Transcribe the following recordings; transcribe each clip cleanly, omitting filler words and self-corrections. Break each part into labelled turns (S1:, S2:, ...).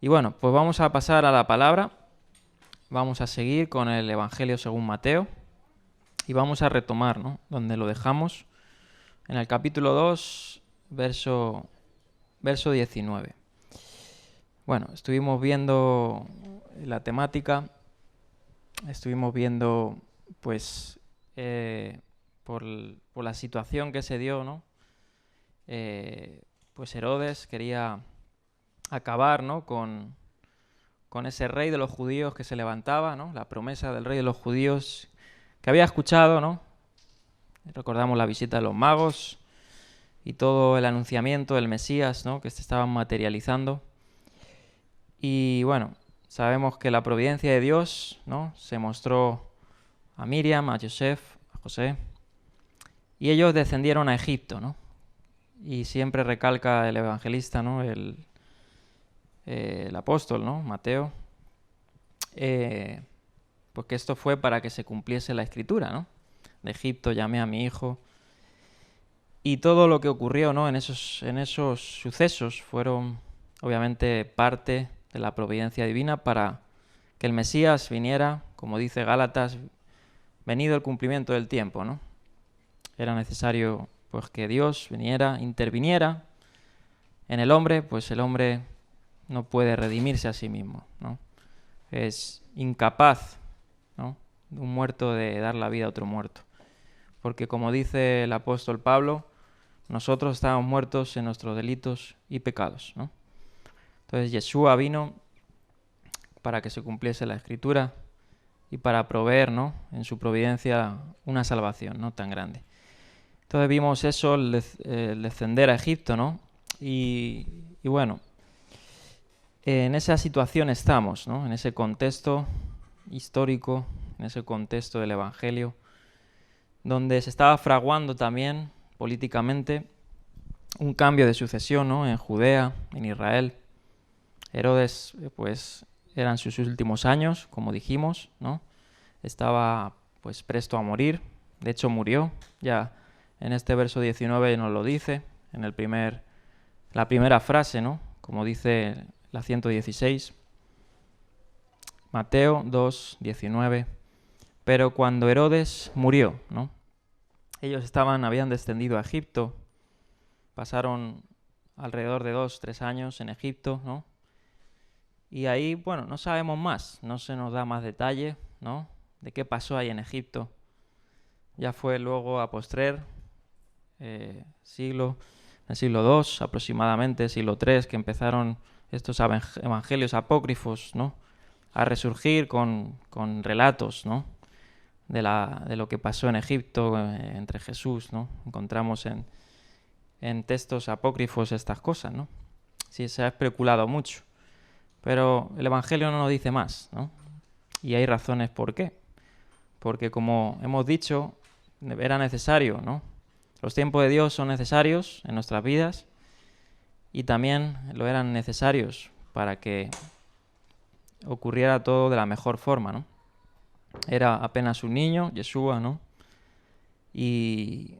S1: Y bueno, pues vamos a pasar a la palabra. Vamos a seguir con el Evangelio según Mateo y vamos a retomar, ¿no?, donde lo dejamos, en el capítulo 2, verso 19. Bueno, estuvimos viendo la temática, estuvimos viendo, pues, por la situación que se dio, ¿no? Pues Herodes quería acabar, ¿no?, con ese rey de los judíos que se levantaba, ¿no?, la promesa del rey de los judíos que había escuchado, ¿no? Recordamos la visita de los magos y todo el anunciamiento del Mesías, ¿no?, que se estaban materializando. Y bueno, sabemos que la providencia de Dios, ¿no?, se mostró a Miriam, a José, y ellos descendieron a Egipto, ¿no? Y siempre recalca el evangelista, ¿no?, el apóstol, ¿no?, Mateo, pues que esto fue para que se cumpliese la escritura, ¿no? De Egipto llamé a mi hijo. Y todo lo que ocurrió, ¿no?, en esos sucesos fueron obviamente parte de la providencia divina para que el Mesías viniera, como dice Gálatas, venido el cumplimiento del tiempo, ¿no? Era necesario, pues, que Dios viniera, interviniera en el hombre, pues el hombre no puede redimirse a sí mismo, ¿no? Es incapaz, ¿no?, de un muerto de dar la vida a otro muerto. Porque como dice el apóstol Pablo, nosotros estábamos muertos en nuestros delitos y pecados, ¿no? Entonces Yeshua vino para que se cumpliese la escritura y para proveer, ¿no?, en su providencia una salvación, ¿no?, tan grande. Entonces vimos eso, el descender a Egipto, ¿no? Y bueno, en esa situación estamos, ¿no?, en ese contexto histórico, en ese contexto del Evangelio, donde se estaba fraguando también políticamente un cambio de sucesión, ¿no?, en Judea, en Israel. Herodes, pues, eran sus últimos años, como dijimos, ¿no? Estaba, pues, presto a morir. De hecho, murió. Ya en este verso 19 nos lo dice, en la primera frase, ¿no?, como dice la 116. Mateo 2, 19. Pero cuando Herodes murió, ¿no?, ellos habían descendido a Egipto, pasaron alrededor de 2-3 años en Egipto, ¿no? Y ahí, bueno, no sabemos más, no se nos da más detalle, ¿no?, de qué pasó ahí en Egipto. Ya fue luego a postrer, en el siglo II aproximadamente, siglo III, que empezaron estos evangelios apócrifos, ¿no?, a resurgir con relatos, ¿no?, de lo que pasó en Egipto entre Jesús, ¿no? Encontramos en textos apócrifos estas cosas, ¿no? Sí, se ha especulado mucho, pero el Evangelio no nos dice más, ¿no? Y hay razones por qué. Porque, como hemos dicho, era necesario, ¿no? Los tiempos de Dios son necesarios en nuestras vidas y también lo eran necesarios para que ocurriera todo de la mejor forma, ¿no? Era apenas un niño, Yeshua, ¿no? Y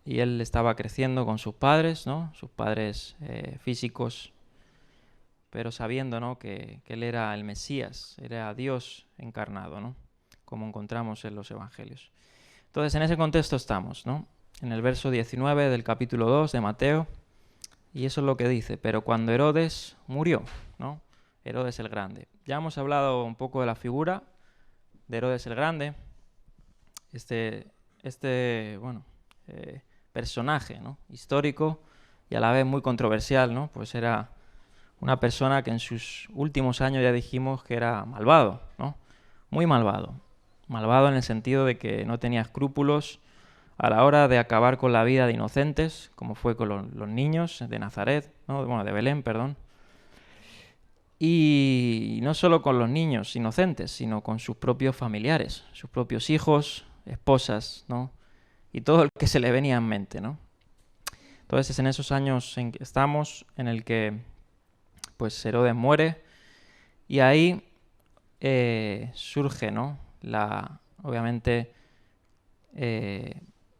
S1: él estaba creciendo con sus padres, ¿no?, sus padres físicos, pero sabiendo, ¿no?, que él era el Mesías, era Dios encarnado, ¿no?, como encontramos en los evangelios. Entonces, en ese contexto estamos, ¿no?, en el verso 19 del capítulo 2 de Mateo, y eso es lo que dice: pero cuando Herodes murió, ¿no?, Herodes el Grande. Ya hemos hablado un poco de la figura de Herodes el Grande, personaje, ¿no?, histórico y a la vez muy controversial, ¿no? Pues era una persona que en sus últimos años ya dijimos que era malvado, ¿no? Muy malvado. Malvado en el sentido de que no tenía escrúpulos a la hora de acabar con la vida de inocentes, como fue con los niños de Nazaret, ¿no? Bueno, de Belén, perdón. Y no solo con los niños inocentes, sino con sus propios familiares, sus propios hijos, esposas, ¿no?, y todo el que se le venía en mente, ¿no? Entonces, en esos años en que estamos, en el que, pues, Herodes muere, y ahí surge, ¿no?, obviamente,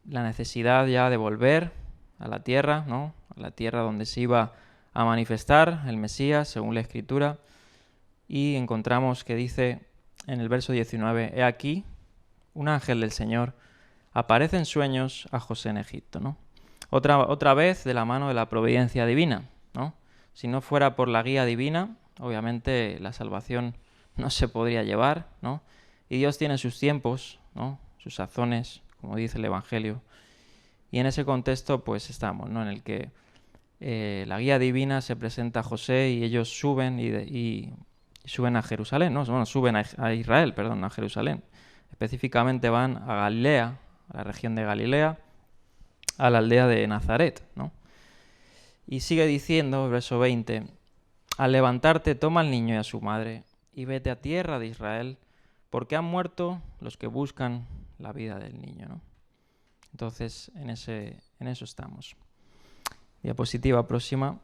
S1: la necesidad ya de volver a la tierra, ¿no?, a la tierra donde se iba a manifestar el Mesías, según la Escritura, y encontramos que dice en el verso 19, «He aquí, un ángel del Señor aparece en sueños a José en Egipto», ¿no? Otra vez de la mano de la providencia divina, ¿no? Si no fuera por la guía divina, obviamente la salvación no se podría llevar, ¿no? Y Dios tiene sus tiempos, ¿no? Sus sazones, como dice el Evangelio. Y en ese contexto pues estamos, ¿no? En el que la guía divina se presenta a José y ellos suben y suben a Jerusalén, ¿no? Bueno, suben a Israel, perdón, a Jerusalén. Específicamente van a Galilea, a la región de Galilea, a la aldea de Nazaret, ¿no? Y sigue diciendo, verso 20, «Al levantarte, toma al niño y a su madre y vete a tierra de Israel, porque han muerto los que buscan la vida del niño», ¿no? Entonces, en eso estamos. Diapositiva próxima.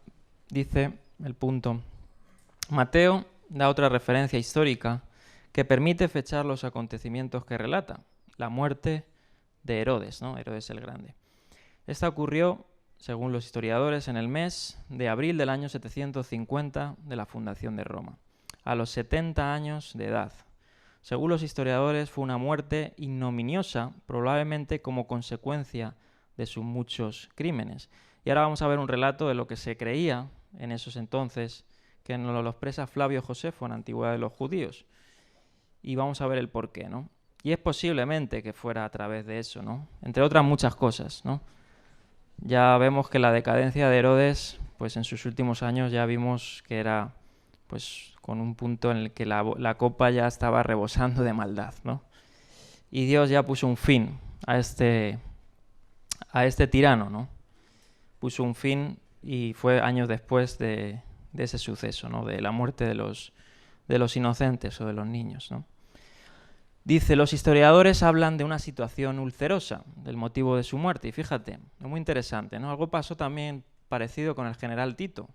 S1: Dice el punto. Mateo da otra referencia histórica que permite fechar los acontecimientos que relata. La muerte de Herodes, ¿no? Herodes el Grande. Esta ocurrió, según los historiadores, en el mes de abril del año 750 de la fundación de Roma, a los 70 años de edad. Según los historiadores, fue una muerte ignominiosa, probablemente como consecuencia de sus muchos crímenes. Y ahora vamos a ver un relato de lo que se creía en esos entonces, que nos lo expresa Flavio Josefo en Antigüedad de los Judíos. Y vamos a ver el porqué, ¿no? Y es posiblemente que fuera a través de eso, ¿no? Entre otras muchas cosas, ¿no? Ya vemos que la decadencia de Herodes, pues en sus últimos años ya vimos que era pues con un punto en el que la copa ya estaba rebosando de maldad, ¿no? Y Dios ya puso un fin a este tirano, ¿no? Puso un fin y fue años después de ese suceso, ¿no? De la muerte de los inocentes o de los niños, ¿no? Dice, los historiadores hablan de una situación ulcerosa, del motivo de su muerte. Y fíjate, es muy interesante, ¿no? Algo pasó también parecido con el general Tito,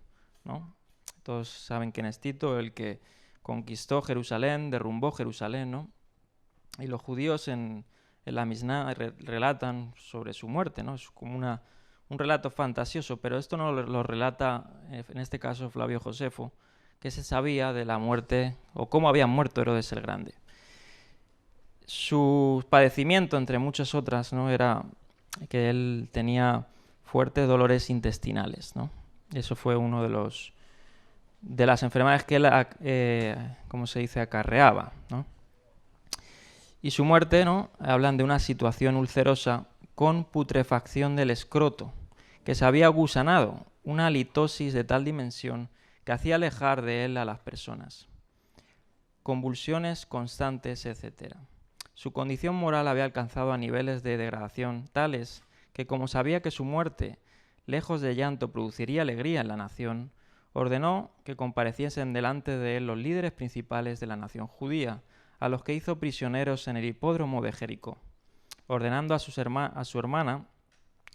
S1: ¿no? Todos saben quién es Tito, el que conquistó Jerusalén, derrumbó Jerusalén, ¿no? Y los judíos en la Misná relatan sobre su muerte, ¿no? Es como un relato fantasioso, pero esto no lo relata, en este caso, Flavio Josefo, que se sabía de la muerte, o cómo había muerto Herodes el Grande. Su padecimiento, entre muchas otras, ¿no? Era que él tenía fuertes dolores intestinales, ¿no? Eso fue uno de las enfermedades que él, ¿cómo se dice?, acarreaba, ¿no? Y su muerte, ¿no? Hablan de una situación ulcerosa con putrefacción del escroto, que se había gusanado, una halitosis de tal dimensión que hacía alejar de él a las personas. Convulsiones constantes, etc. Su condición moral había alcanzado a niveles de degradación tales que, como sabía que su muerte, lejos de llanto, produciría alegría en la nación, ordenó que compareciesen delante de él los líderes principales de la nación judía, a los que hizo prisioneros en el hipódromo de Jericó, ordenando a su hermana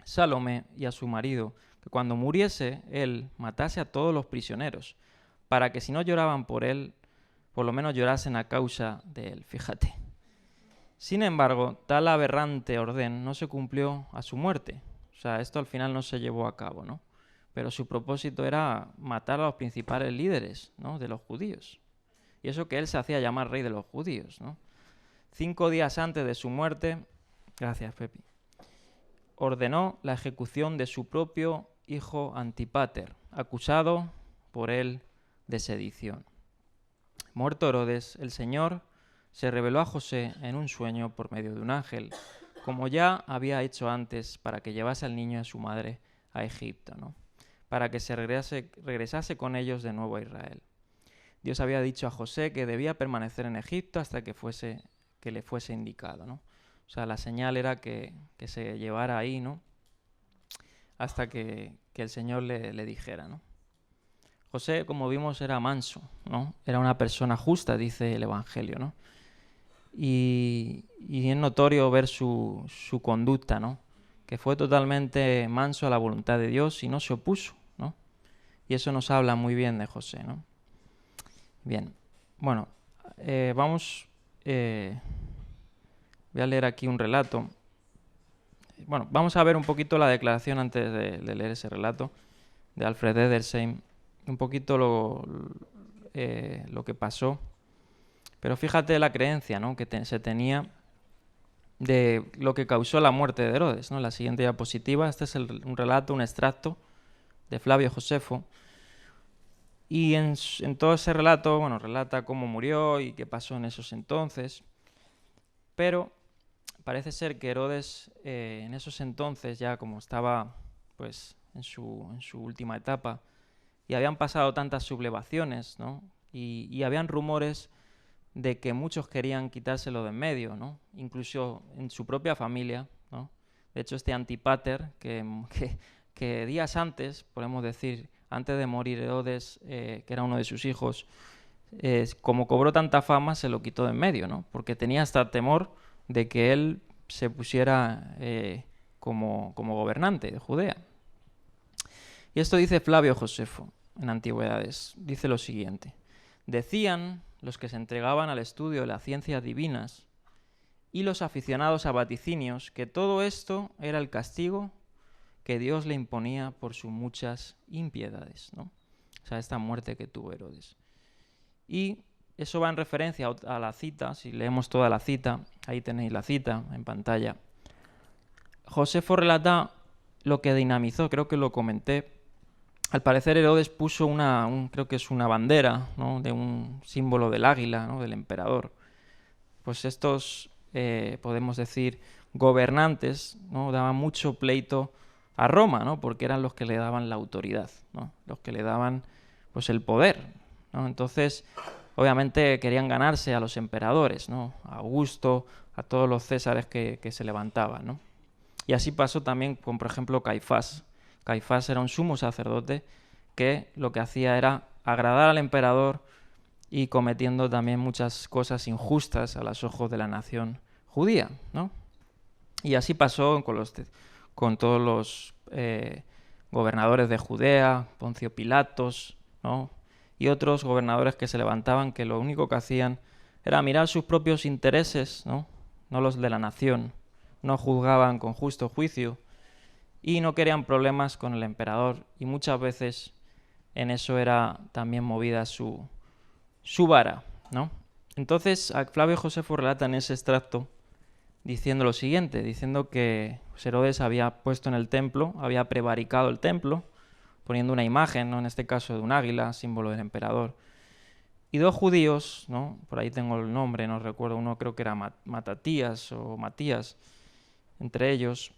S1: Salomé y a su marido que cuando muriese él matase a todos los prisioneros, para que si no lloraban por él, por lo menos llorasen a causa de él. Fíjate. Sin embargo, tal aberrante orden no se cumplió a su muerte. O sea, esto al final no se llevó a cabo, ¿no? Pero su propósito era matar a los principales líderes, ¿no?, de los judíos. Y eso que él se hacía llamar rey de los judíos, ¿no? 5 días antes de su muerte, gracias Pepi, ordenó la ejecución de su propio hijo Antípater, acusado por él de sedición. Muerto Herodes, el Señor se reveló a José en un sueño por medio de un ángel, como ya había hecho antes para que llevase al niño y a su madre a Egipto, ¿no?, para que se regresase con ellos de nuevo a Israel. Dios había dicho a José que debía permanecer en Egipto hasta que le fuese indicado, ¿no? O sea, la señal era que se llevara ahí, ¿no?, hasta que el Señor le dijera, ¿no? José, como vimos, era manso, ¿no? Era una persona justa, dice el Evangelio, ¿no? Y es notorio ver su conducta, ¿no?, que fue totalmente manso a la voluntad de Dios y no se opuso, ¿no? Y eso nos habla muy bien de José, ¿no? Bien, bueno, voy a leer aquí un relato. Bueno, vamos a ver un poquito la declaración antes de leer ese relato de Alfred Edersheim, un poquito lo que pasó. Pero fíjate la creencia, ¿no?, que se tenía de lo que causó la muerte de Herodes, ¿no? La siguiente diapositiva, este es un relato, un extracto de Flavio Josefo. Y en todo ese relato, bueno, relata cómo murió y qué pasó en esos entonces. Pero parece ser que Herodes en esos entonces, ya como estaba pues en su última etapa, y habían pasado tantas sublevaciones, ¿no?, y habían rumores de que muchos querían quitárselo de en medio, ¿no?, incluso en su propia familia, ¿no? De hecho, este Antipater, que días antes, podemos decir, antes de morir Herodes, que era uno de sus hijos, como cobró tanta fama, se lo quitó de en medio, ¿no?, porque tenía hasta temor de que él se pusiera como gobernante de Judea. Y esto dice Flavio Josefo en Antigüedades. Dice lo siguiente: decían los que se entregaban al estudio de las ciencias divinas y los aficionados a vaticinios que todo esto era el castigo que Dios le imponía por sus muchas impiedades, ¿no? O sea, esta muerte que tuvo Herodes. Y eso va en referencia a la cita. Si leemos toda la cita, ahí tenéis la cita en pantalla. Josefo relata lo que dinamizó, creo que lo comenté. Al parecer Herodes puso creo que es una bandera, ¿no?, de un símbolo del águila, ¿no?, del emperador. Pues estos, podemos decir, gobernantes, ¿no?, daban mucho pleito a Roma, ¿no?, porque eran los que le daban la autoridad, ¿no?, los que le daban pues el poder, ¿no? Entonces, obviamente querían ganarse a los emperadores, ¿no?, a Augusto, a todos los césares que se levantaban, ¿no? Y así pasó también con, por ejemplo, Caifás. Caifás era un sumo sacerdote que lo que hacía era agradar al emperador y cometiendo también muchas cosas injustas a los ojos de la nación judía, ¿no? Y así pasó con todos los gobernadores de Judea, Poncio Pilatos, ¿no?, y otros gobernadores que se levantaban, que lo único que hacían era mirar sus propios intereses, ¿no?, no los de la nación. No juzgaban con justo juicio y no querían problemas con el emperador, y muchas veces en eso era también movida su vara, ¿no? Entonces, Flavio Josefo relata en ese extracto diciendo lo siguiente, diciendo que Herodes había puesto en el templo, había prevaricado el templo, poniendo una imagen, ¿no?, en este caso de un águila, símbolo del emperador. Y dos judíos, ¿no?, por ahí tengo el nombre, no recuerdo, uno creo que era Matatías o Matías, entre ellos,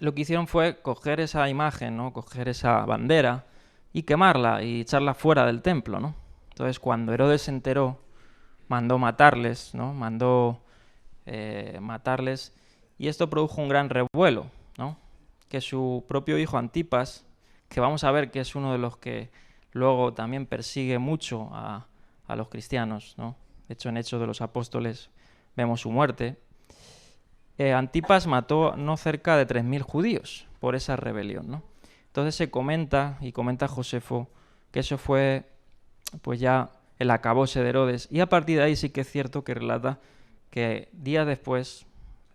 S1: lo que hicieron fue coger esa imagen, ¿no?, coger esa bandera y quemarla y echarla fuera del templo, ¿no? Entonces, cuando Herodes se enteró, mandó matarles, ¿no?, matarles, y esto produjo un gran revuelo, ¿no?, que su propio hijo Antipas, que vamos a ver que es uno de los que luego también persigue mucho a los cristianos, ¿no? De hecho, en Hechos de los Apóstoles vemos su muerte. Antipas mató no cerca de 3.000 judíos por esa rebelión, ¿no? Entonces se comenta, y comenta Josefo, que eso fue pues ya el acabose de Herodes, y a partir de ahí sí que es cierto que relata que días después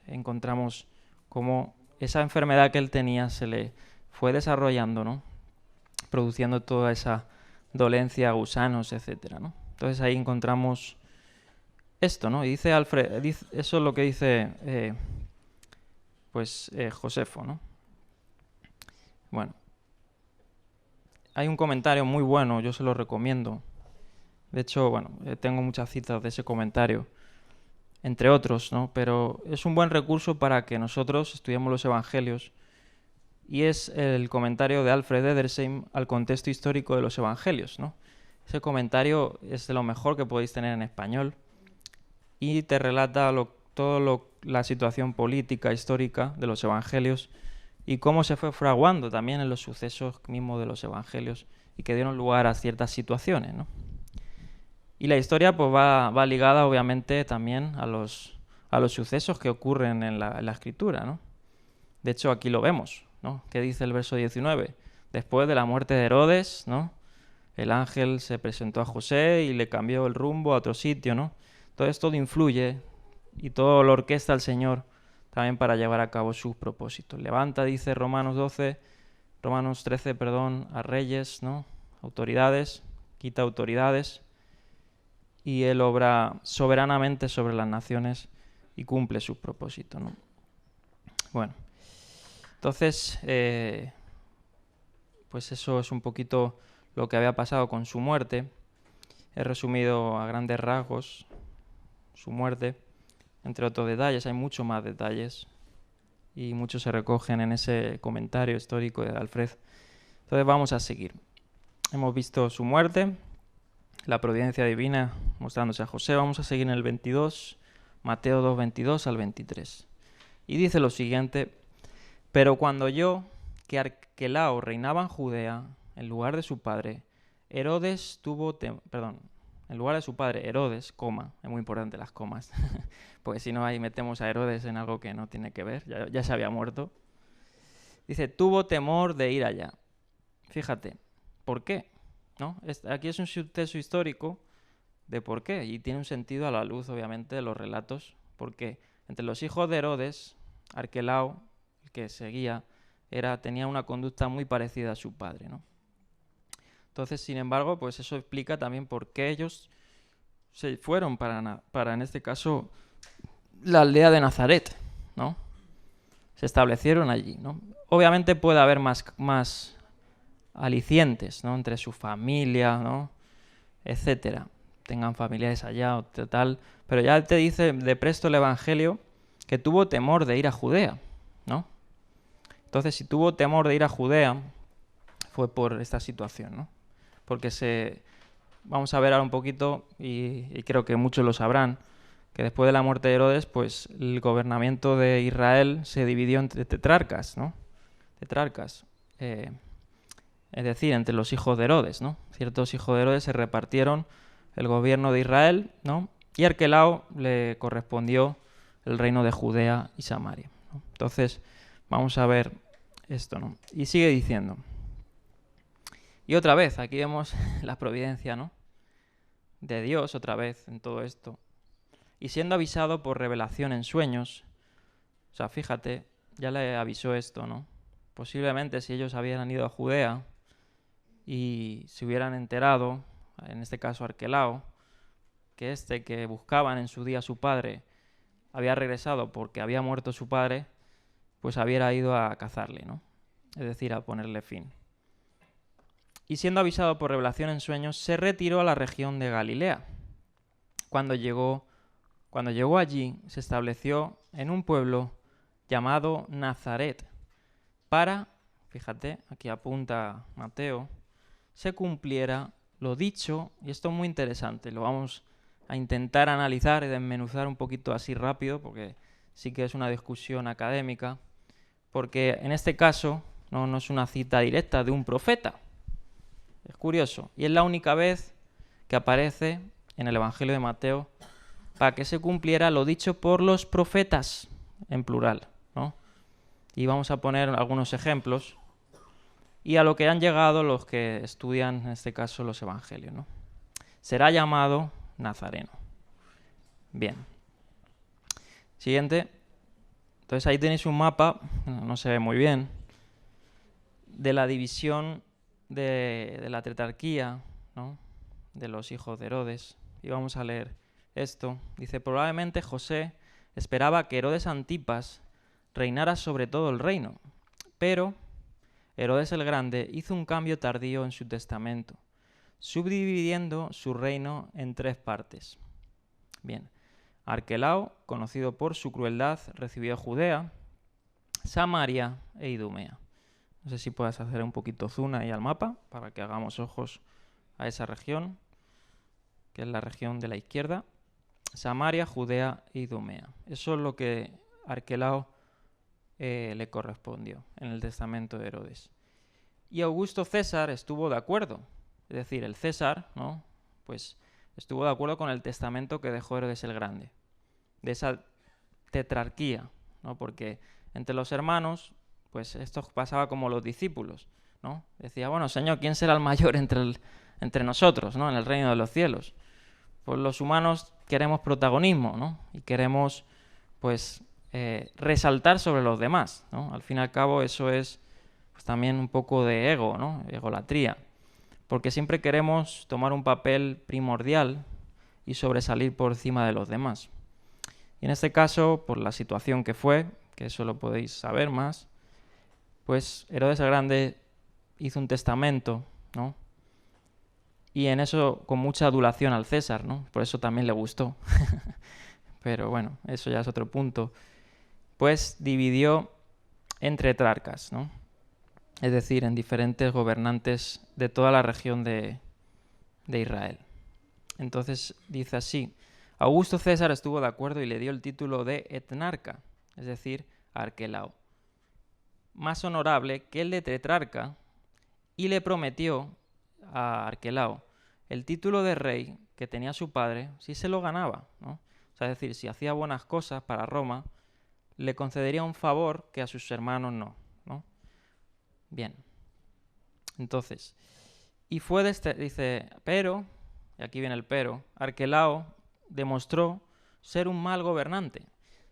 S1: encontramos cómo esa enfermedad que él tenía se le fue desarrollando, ¿no?, produciendo toda esa dolencia, gusanos, etcétera, ¿no? Entonces ahí encontramos esto, ¿no? Y dice eso es lo que dice Josefo, ¿no? Bueno, hay un comentario muy bueno, yo se lo recomiendo. De hecho, bueno, tengo muchas citas de ese comentario, entre otros, ¿no? Pero es un buen recurso para que nosotros estudiemos los evangelios, y es el comentario de Alfred Edersheim al contexto histórico de los evangelios, ¿no? Ese comentario es de lo mejor que podéis tener en español y te relata la situación política, histórica de los evangelios y cómo se fue fraguando también en los sucesos mismos de los evangelios y que dieron lugar a ciertas situaciones, ¿no? Y la historia pues va ligada obviamente también a los sucesos que ocurren en la escritura, ¿no? De hecho, aquí lo vemos, ¿no? ¿Qué dice el verso 19? Después de la muerte de Herodes, ¿no?, el ángel se presentó a José y le cambió el rumbo a otro sitio, ¿no? Entonces todo influye y todo lo orquesta el Señor también para llevar a cabo sus propósitos. Levanta, dice Romanos 13, a reyes, ¿no?, autoridades, quita autoridades, y él obra soberanamente sobre las naciones y cumple sus propósitos, ¿no? Bueno, entonces, pues eso es un poquito lo que había pasado con su muerte. He resumido a grandes rasgos su muerte, entre otros detalles. Hay muchos más detalles y muchos se recogen en ese comentario histórico de Alfred. Entonces vamos a seguir. Hemos visto su muerte, la providencia divina mostrándose a José. Vamos a seguir en el 22, Mateo 2, 22 al 23. Y dice lo siguiente: pero cuando oyó que Arquelao reinaba en Judea, en lugar de su padre, Herodes, es muy importante las comas, porque si no ahí metemos a Herodes en algo que no tiene que ver, ya se había muerto. Dice, tuvo temor de ir allá. Fíjate, ¿por qué? ¿No? Aquí es un subtexto histórico de por qué, y tiene un sentido a la luz, obviamente, de los relatos, porque entre los hijos de Herodes, Arquelao, el que seguía, tenía una conducta muy parecida a su padre, ¿no? Entonces, sin embargo, pues eso explica también por qué ellos se fueron para en este caso, la aldea de Nazaret, ¿no? Se establecieron allí, ¿no? Obviamente puede haber más alicientes, ¿no? Entre su familia, ¿no? Etcétera. Tengan familiares allá o tal. Pero ya te dice de presto el Evangelio que tuvo temor de ir a Judea, ¿no? Entonces, si tuvo temor de ir a Judea, fue por esta situación, ¿no? Porque vamos a ver ahora un poquito, y creo que muchos lo sabrán, que después de la muerte de Herodes, pues el gobernamiento de Israel se dividió entre tetrarcas, ¿no? Tetrarcas. Es decir, entre los hijos de Herodes, ¿no? Ciertos hijos de Herodes se repartieron el gobierno de Israel, ¿no? Y a Arquelao le correspondió el reino de Judea y Samaria, ¿no? Entonces, vamos a ver esto, ¿no? Y sigue diciendo. Y otra vez, aquí vemos la providencia, ¿no? De Dios, otra vez, en todo esto. Y siendo avisado por revelación en sueños, o sea, fíjate, ya le avisó esto, ¿no? Posiblemente si ellos habían ido a Judea y se hubieran enterado, en este caso Arquelao, que buscaban en su día a su padre, había regresado porque había muerto su padre, pues había ido a cazarle, ¿no? Es decir, a ponerle fin. Y siendo avisado por revelación en sueños, se retiró a la región de Galilea. Cuando llegó allí, se estableció en un pueblo llamado Nazaret, para, fíjate, aquí apunta Mateo, se cumpliera lo dicho, y esto es muy interesante, lo vamos a intentar analizar y desmenuzar un poquito así rápido, porque sí que es una discusión académica, porque en este caso no es una cita directa de un profeta. Es curioso, y es la única vez que aparece en el Evangelio de Mateo para que se cumpliera lo dicho por los profetas, en plural, ¿no? Y vamos a poner algunos ejemplos y a lo que han llegado los que estudian, en este caso, los Evangelios, ¿no? Será llamado Nazareno. Bien. Siguiente. Entonces ahí tenéis un mapa, no se ve muy bien, de la división de la tetrarquía, ¿no? De los hijos de Herodes. Y vamos a leer esto. Dice, probablemente José esperaba que Herodes Antipas reinara sobre todo el reino, pero Herodes el Grande hizo un cambio tardío en su testamento, subdividiendo su reino en 3 partes. Bien, Arquelao, conocido por su crueldad, recibió Judea, Samaria e Idumea. No sé si puedes hacer un poquito zoom ahí al mapa para que hagamos ojos a esa región, que es la región de la izquierda. Samaria, Judea e Idumea. Eso es lo que Arquelao le correspondió en el testamento de Herodes. Y Augusto César estuvo de acuerdo. Es decir, el César, ¿no? Pues estuvo de acuerdo con el testamento que dejó Herodes el Grande, de esa tetrarquía, ¿no? Porque entre los hermanos, pues esto pasaba como los discípulos, ¿no? Decía, bueno, Señor, ¿quién será el mayor entre nosotros, ¿no? En el reino de los cielos. Pues los humanos queremos protagonismo, ¿no? Y queremos, pues, resaltar sobre los demás, ¿no? Al fin y al cabo eso es, pues, también un poco de ego, ¿no? Egolatría. porque siempre queremos tomar un papel primordial y sobresalir por encima de los demás. Y en este caso, por la situación que fue, que eso lo podéis saber más, pues Herodes el Grande hizo un testamento, ¿no? Y en eso con mucha adulación al César, ¿no? Por eso también le gustó. Pero bueno, eso ya es otro punto. Pues dividió entre tetrarcas, ¿no? Es decir, en diferentes gobernantes de toda la región de Israel. Entonces dice así: Augusto César estuvo de acuerdo y le dio el título de etnarca, es decir, arquelao, más honorable que el de tetrarca, y le prometió a Arquelao el título de rey que tenía su padre si se lo ganaba, ¿no? O sea, es decir, si hacía buenas cosas para Roma, le concedería un favor que a sus hermanos no, ¿no? Bien. Entonces, y fue dice, pero, y aquí viene el pero, Arquelao demostró ser un mal gobernante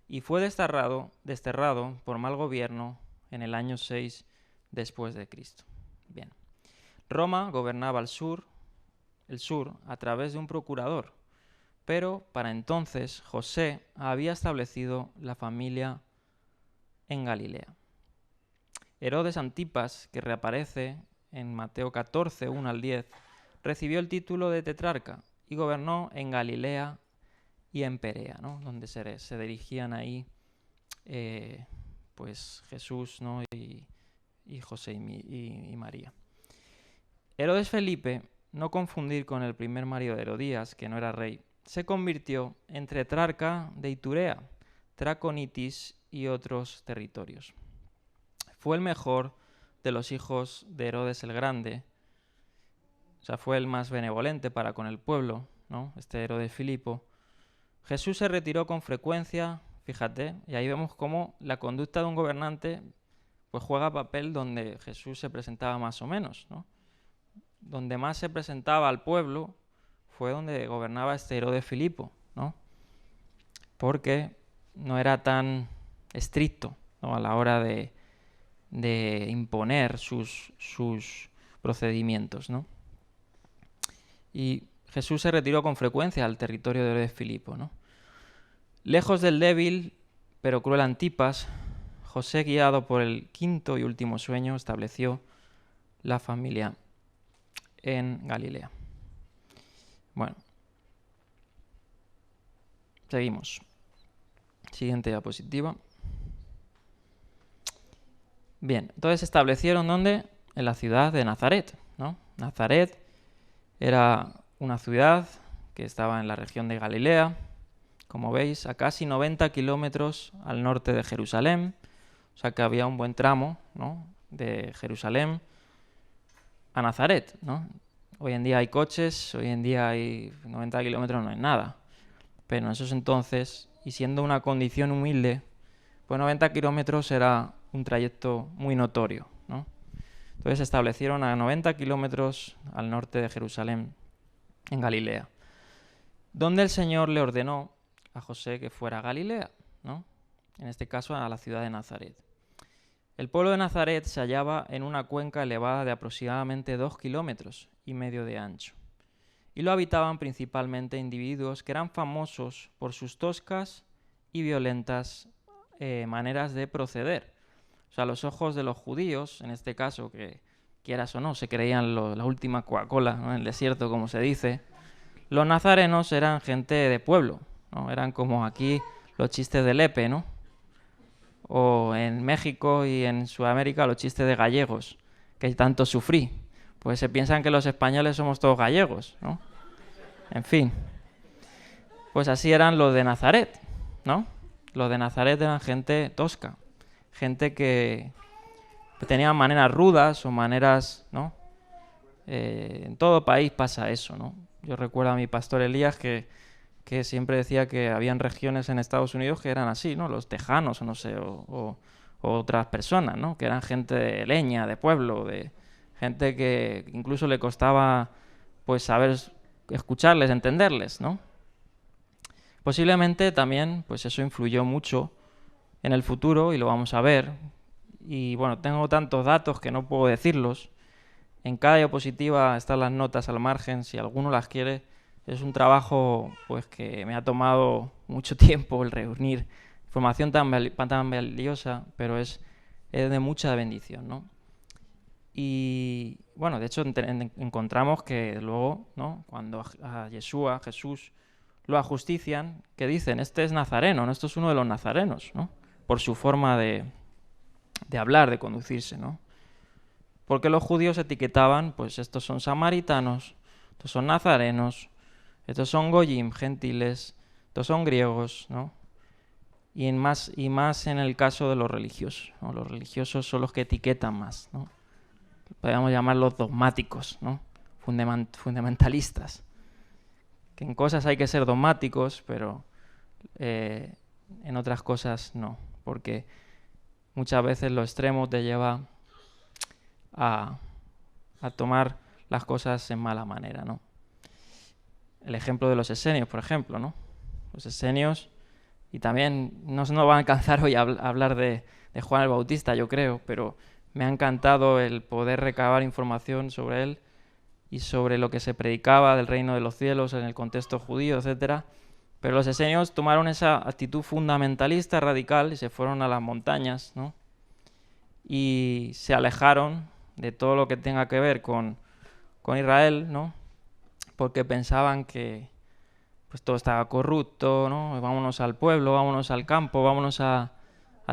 S1: y fue desterrado por mal gobierno en el año 6 después de Cristo. Bien. Roma gobernaba el sur a través de un procurador, pero para entonces José había establecido la familia en Galilea. Herodes Antipas, que reaparece en Mateo 14, 1 al 10, recibió el título de tetrarca y gobernó en Galilea y en Perea, ¿no? Donde se dirigían ahí pues Jesús, ¿no? y José y María. Herodes Felipe, no confundir con el primer marido de Herodías, que no era rey, se convirtió en tetrarca de Iturea, Traconitis y otros territorios. Fue el mejor de los hijos de Herodes el Grande, o sea, fue el más benevolente para con el pueblo, ¿no? Este Herodes Filipo. Jesús se retiró con frecuencia, fíjate, y ahí vemos cómo la conducta de un gobernante pues juega papel donde Jesús se presentaba más o menos, ¿no? Donde más se presentaba al pueblo fue donde gobernaba este Herodes Filipo, ¿no? Porque no era tan estricto, ¿no? A la hora de imponer sus procedimientos, ¿no? Y Jesús se retiró con frecuencia al territorio de Herodes Filipo, ¿no? Lejos del débil pero cruel Antipas, José, guiado por el quinto y último sueño, estableció la familia en Galilea. Bueno, seguimos. Siguiente diapositiva. Bien, entonces se establecieron ¿dónde? En la ciudad de Nazaret, ¿no? Nazaret era una ciudad que estaba en la región de Galilea, como veis, a casi 90 kilómetros al norte de Jerusalén, o sea que había un buen tramo, ¿no? De Jerusalén a Nazaret, ¿no? Hoy en día hay coches, hoy en día hay 90 kilómetros, no es nada. Pero en esos entonces, y siendo una condición humilde, pues 90 kilómetros era un trayecto muy notorio, ¿no? Entonces se establecieron a 90 kilómetros al norte de Jerusalén, en Galilea, donde el Señor le ordenó a José que fuera a Galilea, ¿no? En este caso a la ciudad de Nazaret. El pueblo de Nazaret se hallaba en una cuenca elevada de aproximadamente 2,5 kilómetros de ancho, y lo habitaban principalmente individuos que eran famosos por sus toscas y violentas maneras de proceder. O sea, a los ojos de los judíos, en este caso, que quieras o no, se creían la última Coca-Cola, ¿no? En el desierto, como se dice, los nazarenos eran gente de pueblo, ¿no? Eran como aquí los chistes de Lepe, ¿no? O en México y en Sudamérica los chistes de gallegos, que tanto sufrí. Pues se piensan que los españoles somos todos gallegos, ¿no? En fin. Pues así eran los de Nazaret, ¿no? Los de Nazaret eran gente tosca, gente que tenía maneras rudas o maneras, ¿no? En todo país pasa eso, ¿no? Yo recuerdo a mi pastor Elías que siempre decía que habían regiones en Estados Unidos que eran así, ¿no? Los tejanos, o no sé, o otras personas, ¿no? Que eran gente de leña, de pueblo, de gente que incluso le costaba, pues, saber escucharles, entenderles, ¿no? Posiblemente también, pues, eso influyó mucho en el futuro y lo vamos a ver. Y bueno, tengo tantos datos que no puedo decirlos, En cada diapositiva están las notas al margen, si alguno las quiere. Es un trabajo pues que me ha tomado mucho tiempo el reunir información tan valiosa, pero es de mucha bendición, ¿no? Y bueno, de hecho encontramos que luego, ¿no?, cuando a Jesús, lo ajustician, que dicen, este es nazareno, ¿no? Esto es uno de los nazarenos, ¿no?, por su forma de hablar, de conducirse, ¿no? Porque los judíos etiquetaban, pues estos son samaritanos, estos son nazarenos, estos son goyim, gentiles, estos son griegos, ¿no? Y más en el caso de los religiosos, ¿no? Los religiosos son los que etiquetan más, ¿no? Podríamos llamarlos dogmáticos, ¿no? Fundamentalistas. Que en cosas hay que ser dogmáticos, pero en otras cosas no, porque muchas veces lo extremo te lleva a tomar las cosas en mala manera, ¿no? El ejemplo de los esenios, por ejemplo, ¿no? Los esenios, y también no va a alcanzar hoy a hablar de Juan el Bautista, yo creo, pero me ha encantado el poder recabar información sobre él y sobre lo que se predicaba del reino de los cielos en el contexto judío, etcétera. Pero los esenios tomaron esa actitud fundamentalista, radical, y se fueron a las montañas, ¿no? Y se alejaron de todo lo que tenga que ver con Israel, ¿no? Porque pensaban que pues todo estaba corrupto, ¿no? Vámonos al pueblo, vámonos al campo, vámonos al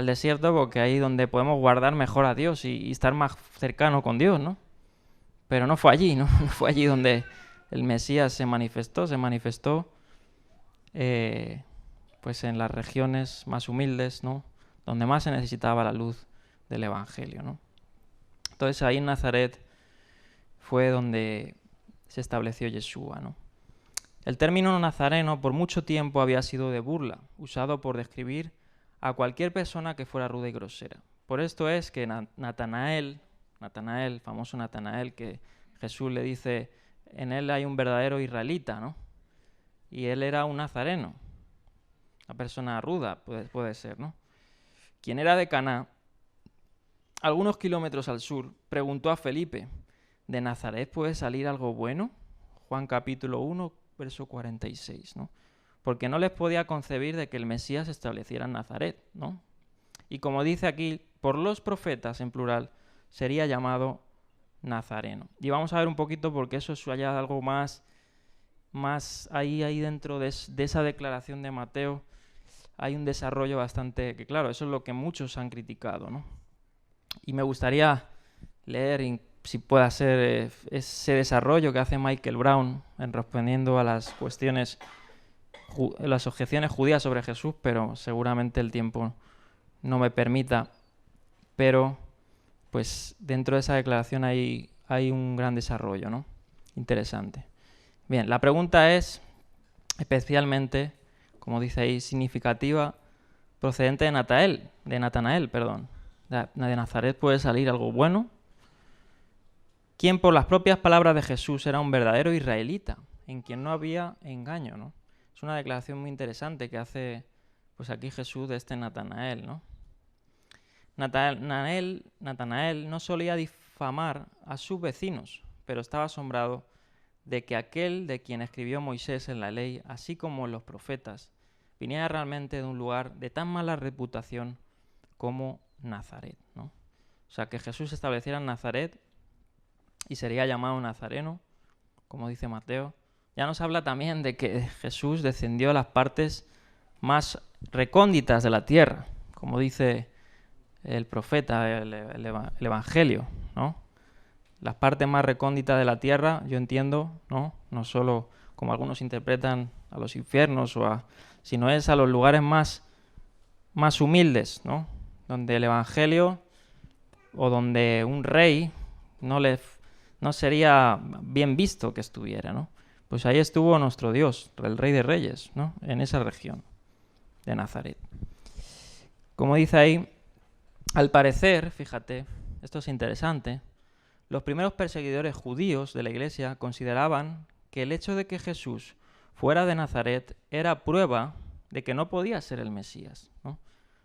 S1: desierto, porque ahí es donde podemos guardar mejor a Dios y estar más cercano con Dios, ¿no? Pero no fue allí, ¿no? No fue allí donde el Mesías se manifestó pues en las regiones más humildes, ¿no? Donde más se necesitaba la luz del Evangelio, ¿no? Entonces ahí en Nazaret fue donde se estableció Yeshua, ¿no? El término nazareno por mucho tiempo había sido de burla, usado por describir a cualquier persona que fuera ruda y grosera. Por esto es que Natanael, famoso Natanael, que Jesús le dice, en él hay un verdadero israelita, ¿no? Y él era un nazareno, una persona ruda, puede ser, ¿no? Quien era de Caná, algunos kilómetros al sur, preguntó a Felipe, ¿de Nazaret puede salir algo bueno? Juan capítulo 1, verso 46, ¿no? Porque no les podía concebir de que el Mesías se estableciera en Nazaret, ¿no? Y como dice aquí, por los profetas, en plural, sería llamado nazareno. Y vamos a ver un poquito porque eso es allá algo más ahí dentro de esa declaración de Mateo, hay un desarrollo bastante, que claro, eso es lo que muchos han criticado, ¿no? Y me gustaría leer, si puede ser, ese desarrollo que hace Michael Brown en respondiendo a las cuestiones, las objeciones judías sobre Jesús, pero seguramente el tiempo no me permita. Pero, pues, dentro de esa declaración hay un gran desarrollo, ¿no? Interesante. Bien, la pregunta es especialmente, como dice ahí, significativa, procedente de Natanael. De Nazaret puede salir algo bueno. Quien por las propias palabras de Jesús era un verdadero israelita, en quien no había engaño, ¿no? Es una declaración muy interesante que hace pues aquí Jesús de este Natanael, ¿no? Natanael no solía difamar a sus vecinos, pero estaba asombrado de que aquel de quien escribió Moisés en la ley, así como los profetas, viniera realmente de un lugar de tan mala reputación como Nazaret, ¿no? O sea, que Jesús se estableciera en Nazaret y sería llamado nazareno, como dice Mateo. Ya nos habla también de que Jesús descendió a las partes más recónditas de la tierra, como dice el profeta, el Evangelio, ¿no? Las partes más recónditas de la tierra, yo entiendo, ¿no? No solo como algunos interpretan a los infiernos, sino es a los lugares más humildes, ¿no? Donde el Evangelio o donde un rey no sería bien visto que estuviera, ¿no? Pues ahí estuvo nuestro Dios, el Rey de Reyes, ¿no? En esa región de Nazaret. Como dice ahí, al parecer, fíjate, esto es interesante, los primeros perseguidores judíos de la Iglesia consideraban que el hecho de que Jesús fuera de Nazaret era prueba de que no podía ser el Mesías, ¿no?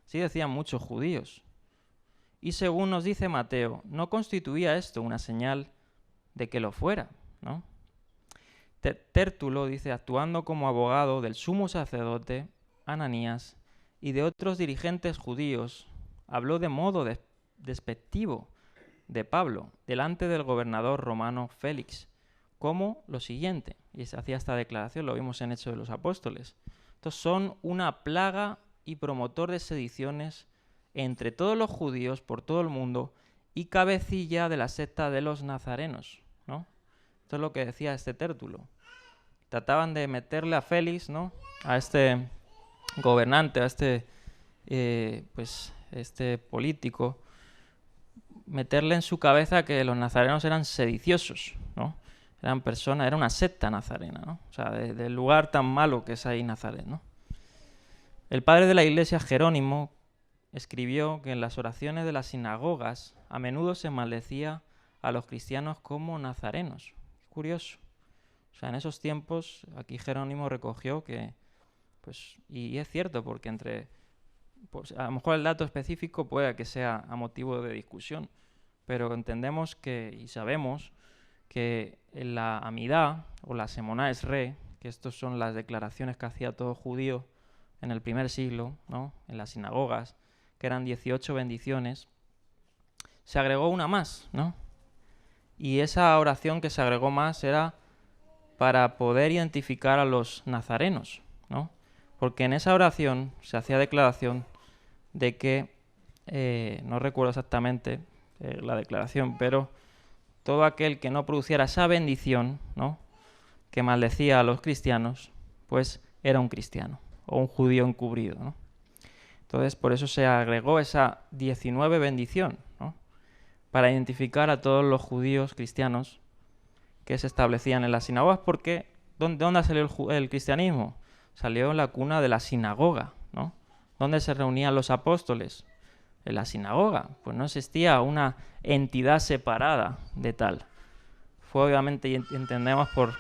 S1: Sí decían muchos judíos. Y según nos dice Mateo, no constituía esto una señal de que lo fuera, ¿no? Tértulo dice, actuando como abogado del sumo sacerdote Ananías y de otros dirigentes judíos, habló de modo despectivo de Pablo delante del gobernador romano Félix, como lo siguiente, y se hacía esta declaración, lo vimos en Hechos de los Apóstoles: estos son una plaga y promotor de sediciones entre todos los judíos por todo el mundo y cabecilla de la secta de los nazarenos, ¿no? Esto es lo que decía este Tértulo. Trataban de meterle a Félix, ¿no?, a este gobernante, a este político, meterle en su cabeza que los nazarenos eran sediciosos, ¿no? Eran personas, era una secta nazarena, ¿no? O sea, del lugar tan malo que es ahí Nazaret, ¿no? El padre de la iglesia, Jerónimo, escribió que en las oraciones de las sinagogas a menudo se maldecía a los cristianos como nazarenos. Curioso. O sea, en esos tiempos, aquí Jerónimo recogió que, pues, y es cierto, porque pues, a lo mejor el dato específico puede que sea a motivo de discusión, pero entendemos que, y sabemos, que en la Amidá, o la Semoná Esrei, que estas son las declaraciones que hacía todo judío en el primer siglo, ¿no?, en las sinagogas, que eran 18 bendiciones, se agregó una más, ¿no? Y esa oración que se agregó más era para poder identificar a los nazarenos, ¿no? Porque en esa oración se hacía declaración de que, no recuerdo exactamente la declaración, pero todo aquel que no produciera esa bendición, ¿no?, que maldecía a los cristianos, pues era un cristiano o un judío encubrido, ¿no? Entonces, por eso se agregó esa 19 bendición, ¿no?, para identificar a todos los judíos cristianos que se establecían en las sinagogas, porque ¿dónde salió el cristianismo? Salió en la cuna de la sinagoga, ¿no? ¿Dónde se reunían los apóstoles? En la sinagoga. Pues no existía una entidad separada de tal. Fue obviamente, y entendemos, por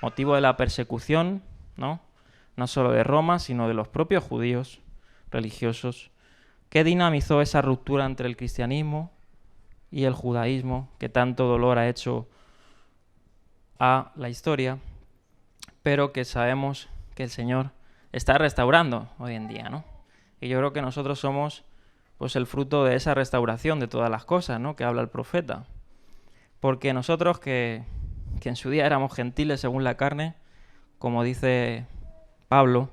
S1: motivo de la persecución, ¿no?, no solo de Roma, sino de los propios judíos religiosos, que dinamizó esa ruptura entre el cristianismo y el judaísmo, que tanto dolor ha hecho a la historia, pero que sabemos que el Señor está restaurando hoy en día, ¿no? Y yo creo que nosotros somos, pues, el fruto de esa restauración de todas las cosas, ¿no?, que habla el profeta. Porque nosotros que en su día éramos gentiles según la carne, como dice Pablo,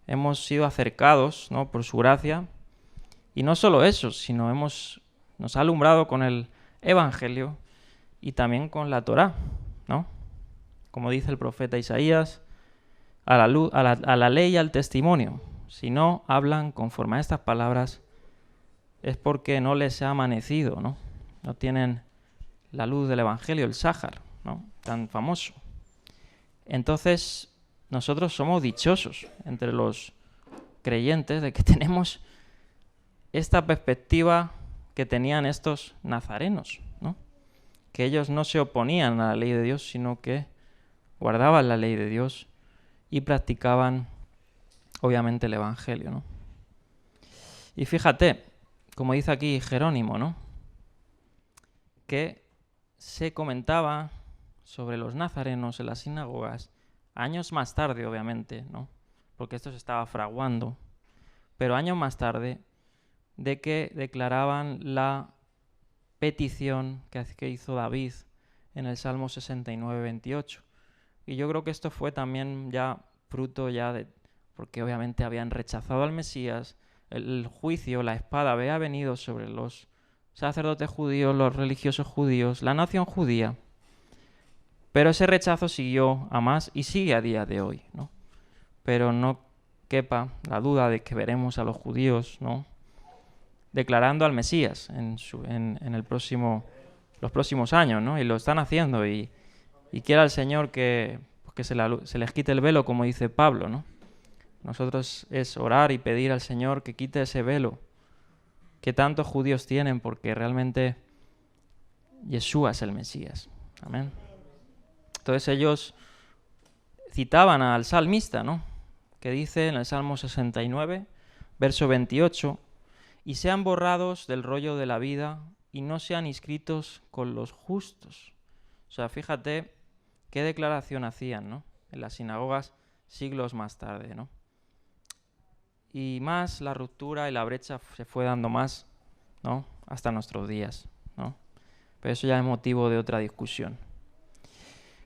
S1: hemos sido acercados, ¿no?, por su gracia, y no solo eso, sino nos ha alumbrado con el Evangelio y también con la Torá, ¿no? Como dice el profeta Isaías, a la ley y al testimonio. Si no hablan conforme a estas palabras, es porque no les ha amanecido, ¿no? No tienen la luz del Evangelio, el Sáhar, ¿no?, tan famoso. Entonces, nosotros somos dichosos entre los creyentes de que tenemos esta perspectiva que tenían estos nazarenos, ¿no?, que ellos no se oponían a la ley de Dios, sino que guardaban la ley de Dios y practicaban, obviamente, el Evangelio, ¿no? Y fíjate, como dice aquí Jerónimo, ¿no?, que se comentaba sobre los nazarenos en las sinagogas años más tarde, obviamente, ¿no?, porque esto se estaba fraguando, pero años más tarde, de que declaraban la petición que hizo David en el Salmo 69, 28. Y yo creo que esto fue también ya fruto porque obviamente habían rechazado al Mesías, el juicio, la espada había venido sobre los sacerdotes judíos, los religiosos judíos, la nación judía, pero ese rechazo siguió a más y sigue a día de hoy, ¿no? Pero no quepa la duda de que veremos a los judíos, ¿no?, declarando al Mesías en los próximos años, ¿no? Y lo están haciendo, y quiera el Señor que se les quite el velo, como dice Pablo, ¿no? Nosotros es orar y pedir al Señor que quite ese velo que tantos judíos tienen, porque realmente Yeshua es el Mesías. Amén. Entonces ellos citaban al salmista, ¿no?, que dice en el Salmo 69, verso 28, y sean borrados del rollo de la vida y no sean inscritos con los justos. sea, fíjate qué declaración hacían, ¿no? En las sinagogas siglos más tarde, ¿no? Y más la ruptura y la brecha se fue dando más, ¿no? Hasta nuestros días, ¿no? Pero eso ya es motivo de otra discusión.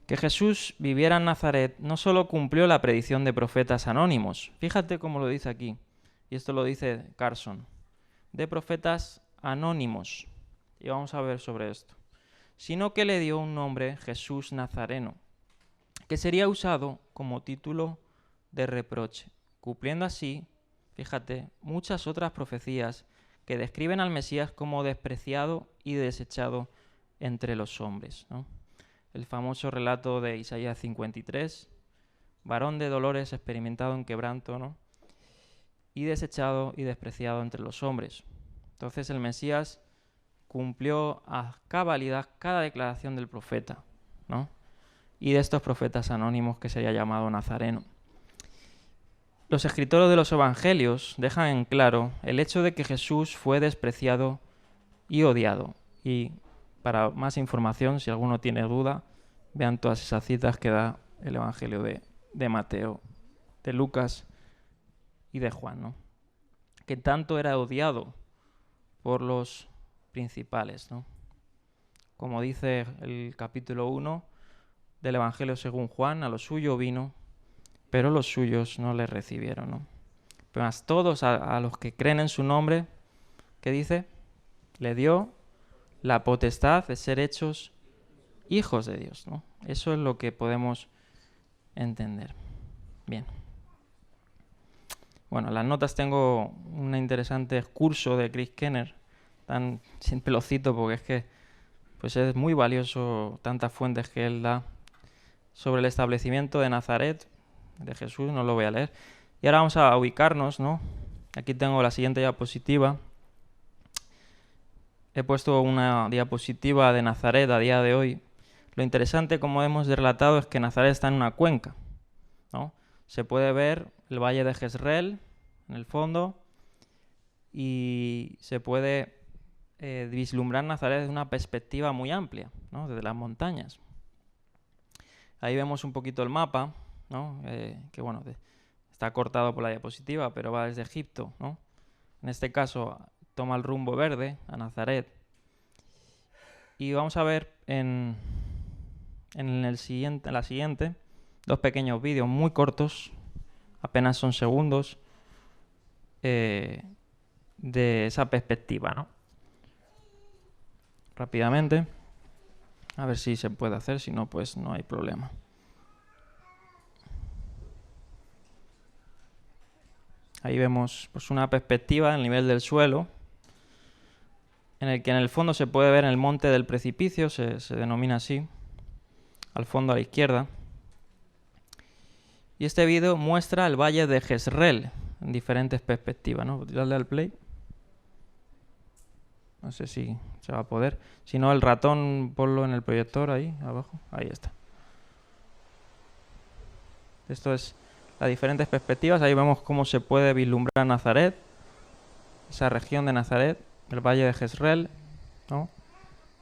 S1: Que Jesús viviera en Nazaret no solo cumplió la predicción de profetas anónimos, fíjate cómo lo dice aquí, y esto lo dice Carson, de profetas anónimos, y vamos a ver sobre esto, sino que le dio un nombre, Jesús Nazareno, que sería usado como título de reproche, cumpliendo así, fíjate, muchas otras profecías que describen al Mesías como despreciado y desechado entre los hombres, ¿no? El famoso relato de Isaías 53, varón de dolores experimentado en quebranto, ¿no? Y desechado y despreciado entre los hombres. Entonces el Mesías cumplió a cabalidad cada declaración del profeta, ¿no? Y de estos profetas anónimos que sería llamado Nazareno. Los escritores de los evangelios dejan en claro el hecho de que Jesús fue despreciado y odiado. Y para más información, si alguno tiene duda, vean todas esas citas que da el evangelio de Mateo, de Lucas y de Juan, ¿no? Que tanto era odiado por los principales, ¿no? Como dice el capítulo 1 del evangelio según Juan, a lo suyo vino, pero los suyos no le recibieron, ¿no? Pero más todos a los que creen en su nombre, ¿qué dice? Le dio la potestad de ser hechos hijos de Dios, ¿no? Eso es lo que podemos entender. Bien. Bueno, en las notas tengo un interesante curso de Chris Kenner, tan sin pelocito, porque es que pues es muy valioso tantas fuentes que él da sobre el establecimiento de Nazaret, de Jesús, no lo voy a leer. Y ahora vamos a ubicarnos, ¿no? Aquí tengo la siguiente diapositiva. He puesto una diapositiva de Nazaret a día de hoy. Lo interesante, como hemos relatado, es que Nazaret está en una cuenca, ¿no? Se puede ver el valle de Jezreel en el fondo y se puede vislumbrar Nazaret desde una perspectiva muy amplia, ¿no? Desde las montañas. Ahí vemos un poquito el mapa, ¿no? Que bueno, está cortado por la diapositiva, pero va desde Egipto, ¿no? En este caso toma el rumbo verde a Nazaret. Y vamos a ver en la siguiente dos pequeños vídeos muy cortos, apenas son segundos, de esa perspectiva, ¿no? Rápidamente, a ver si se puede hacer, si no, pues no hay problema. Ahí vemos pues una perspectiva al nivel del suelo, en el que en el fondo se puede ver el monte del precipicio, se denomina así, al fondo a la izquierda. Y este vídeo muestra el valle de Jezreel en diferentes perspectivas, ¿no? Dale al play. No sé si se va a poder. Si no, el ratón ponlo en el proyector ahí abajo. Ahí está. Esto es las diferentes perspectivas. Ahí vemos cómo se puede vislumbrar Nazaret, esa región de Nazaret, el valle de Jezreel, ¿no?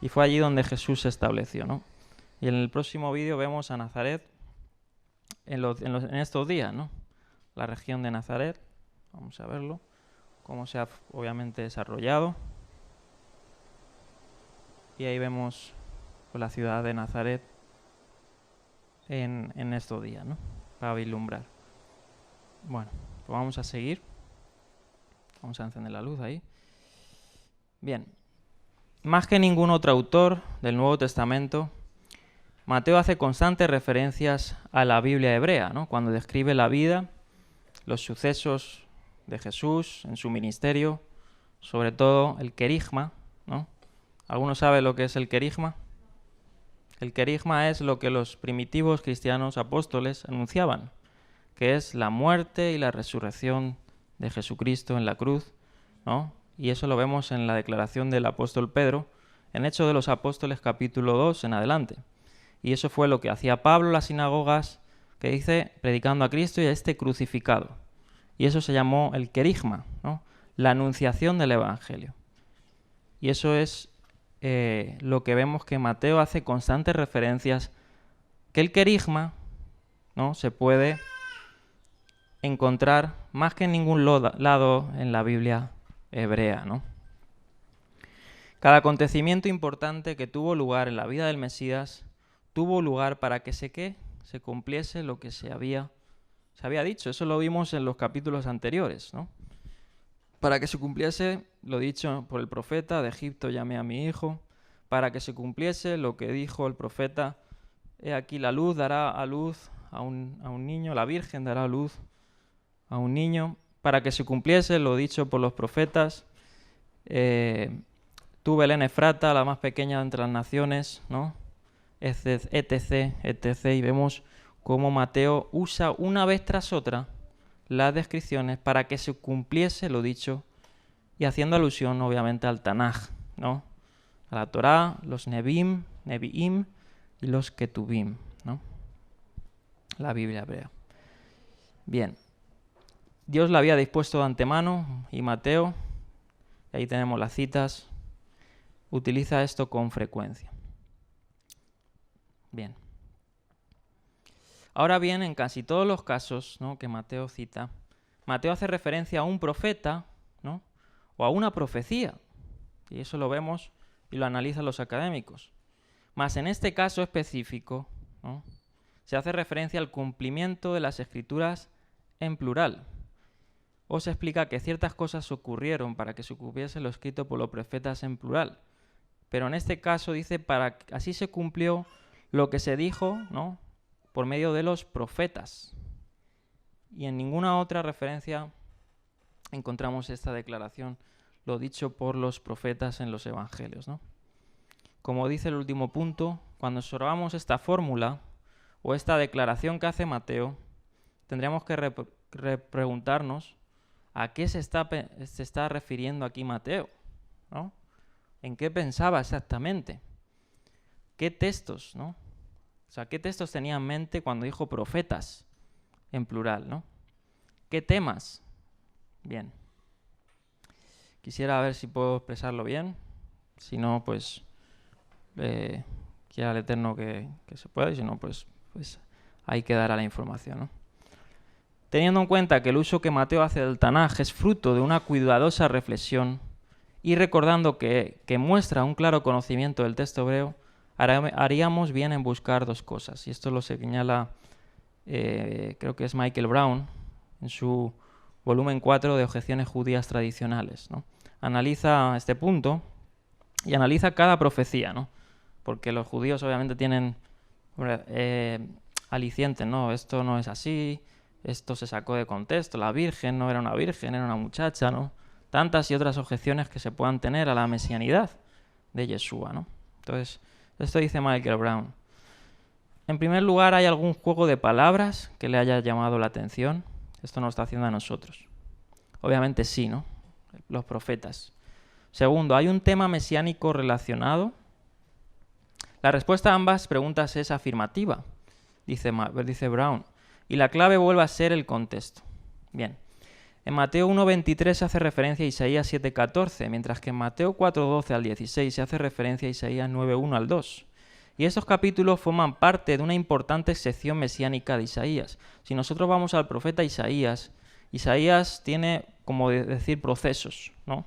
S1: Y fue allí donde Jesús se estableció, ¿no? Y en el próximo vídeo vemos a Nazaret en estos días, ¿no? La región de Nazaret, vamos a verlo, cómo se ha obviamente desarrollado. Y ahí vemos pues, la ciudad de Nazaret en estos días, ¿no? Para vislumbrar. Bueno, pues vamos a seguir. Vamos a encender la luz ahí. Bien. Más que ningún otro autor del Nuevo Testamento, Mateo hace constantes referencias a la Biblia hebrea, ¿no? Cuando describe la vida, los sucesos de Jesús en su ministerio, sobre todo el querigma, ¿no? ¿Alguno sabe lo que es el querigma? El querigma es lo que los primitivos cristianos apóstoles anunciaban, que es la muerte y la resurrección de Jesucristo en la cruz, ¿no? Y eso lo vemos en la declaración del apóstol Pedro, en Hechos de los Apóstoles capítulo 2 en adelante. Y eso fue lo que hacía Pablo en las sinagogas, que dice, predicando a Cristo y a este crucificado. Y eso se llamó el querigma, ¿no? La anunciación del Evangelio. Y eso es lo que vemos que Mateo hace constantes referencias, que el querigma, ¿no?, se puede encontrar más que en ningún lado en la Biblia hebrea, ¿no? Cada acontecimiento importante que tuvo lugar en la vida del Mesías tuvo lugar para que se cumpliese lo que se había dicho. Eso lo vimos en los capítulos anteriores, ¿no? Para que se cumpliese lo dicho por el profeta: de Egipto llamé a mi hijo. Para que se cumpliese lo que dijo el profeta: he aquí la luz dará a luz a un niño, la Virgen dará a luz a un niño. Para que se cumpliese lo dicho por los profetas: tú, Belén Efrata, la más pequeña entre las naciones, ¿no?, etc., etc. Y vemos cómo Mateo usa una vez tras otra las descripciones para que se cumpliese lo dicho, y haciendo alusión obviamente al Tanaj, ¿no?, a la Torá, los Nevi'im y los Ketuvim, ¿no?, la Biblia hebrea. Bien, Dios la había dispuesto de antemano, y Mateo, ahí tenemos las citas, utiliza esto con frecuencia. Bien. Ahora bien, en casi todos los casos, ¿no?, que Mateo cita, Mateo hace referencia a un profeta, ¿no?, o a una profecía, y eso lo vemos y lo analizan los académicos. Mas en este caso específico, ¿no?, se hace referencia al cumplimiento de las Escrituras en plural, o se explica que ciertas cosas ocurrieron para que se cumpliese lo escrito por los profetas en plural. Pero en este caso dice, para que así se cumplió lo que se dijo, ¿no?, por medio de los profetas. Y en ninguna otra referencia encontramos esta declaración, lo dicho por los profetas en los evangelios, ¿no? Como dice el último punto, cuando observamos esta fórmula o esta declaración que hace Mateo, tendríamos que preguntarnos a qué se está refiriendo aquí Mateo, ¿no? ¿En qué pensaba exactamente? ¿Qué textos, ¿no? O sea, ¿qué textos tenía en mente cuando dijo profetas en plural, ¿no? ¿Qué temas? Bien. Quisiera ver si puedo expresarlo bien. Si no, pues quiera el Eterno que se pueda, y si no, pues ahí quedará la información, ¿no? Teniendo en cuenta que el uso que Mateo hace del Tanaj es fruto de una cuidadosa reflexión, y recordando que muestra un claro conocimiento del texto hebreo, haríamos bien en buscar dos cosas. Y esto lo señala, creo que es Michael Brown, en su volumen 4 de Objeciones Judías Tradicionales, ¿no? Analiza este punto y analiza cada profecía, ¿no? Porque los judíos obviamente tienen alicientes, ¿no? Esto no es así, esto se sacó de contexto, la Virgen no era una virgen, era una muchacha, ¿no? Tantas y otras objeciones que se puedan tener a la mesianidad de Yeshua, ¿no? Entonces, esto dice Michael Brown. En primer lugar, ¿hay algún juego de palabras que le haya llamado la atención? Esto nos lo está haciendo a nosotros. Obviamente sí, ¿no? Los profetas. Segundo, ¿hay un tema mesiánico relacionado? La respuesta a ambas preguntas es afirmativa, dice Brown. Y la clave vuelve a ser el contexto. Bien. En Mateo 1.23 se hace referencia a Isaías 7.14, mientras que en Mateo 4.12 al 16 se hace referencia a Isaías 9.1 al 2. Y estos capítulos forman parte de una importante sección mesiánica de Isaías. Si nosotros vamos al profeta Isaías, Isaías tiene, como decir, procesos, ¿no?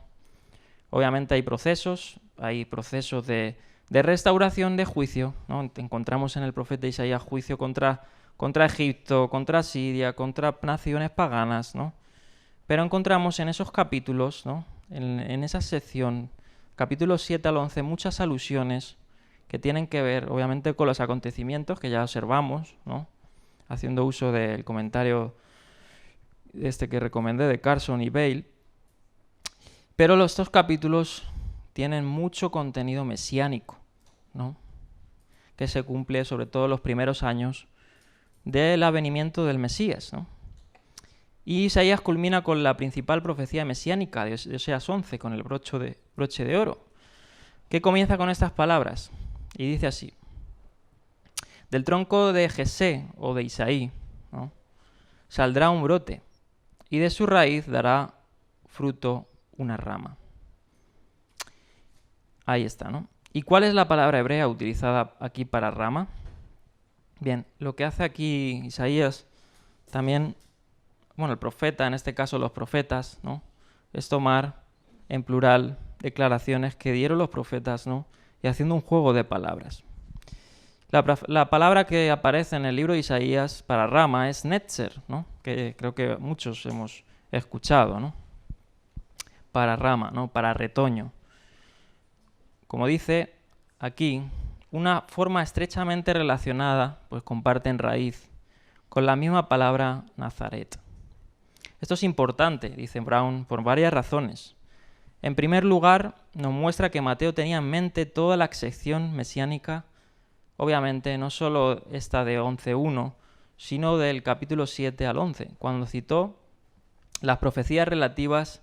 S1: Obviamente hay procesos de restauración, de juicio, ¿no? Encontramos en el profeta Isaías juicio contra Egipto, contra Siria, contra naciones paganas, ¿no? Pero encontramos en esos capítulos, ¿no?, en esa sección, capítulos 7 al 11, muchas alusiones que tienen que ver, obviamente, con los acontecimientos que ya observamos, ¿no?, haciendo uso del comentario que recomendé de Carson y Bale. Pero estos capítulos tienen mucho contenido mesiánico, ¿no?, que se cumple sobre todo en los primeros años del advenimiento del Mesías, ¿no? Y Isaías culmina con la principal profecía mesiánica de Oseas 11, con el broche de oro, que comienza con estas palabras, y dice así: del tronco de Jesé, o de Isaí, ¿no?, saldrá un brote, y de su raíz dará fruto una rama. Ahí está, ¿no? ¿Y cuál es la palabra hebrea utilizada aquí para rama? Bien, lo que hace aquí Isaías también, bueno, el profeta, en este caso los profetas, ¿no? Es tomar en plural declaraciones que dieron los profetas, ¿no? Y haciendo un juego de palabras. La palabra que aparece en el libro de Isaías para rama es netzer, ¿no? Que creo que muchos hemos escuchado, ¿no? Para rama, ¿no? Para retoño. Como dice aquí, una forma estrechamente relacionada, pues comparten raíz con la misma palabra Nazaret. Esto es importante, dice Brown, por varias razones. En primer lugar, nos muestra que Mateo tenía en mente toda la sección mesiánica, obviamente no solo esta de 11.1, sino del capítulo 7 al 11, cuando citó las profecías relativas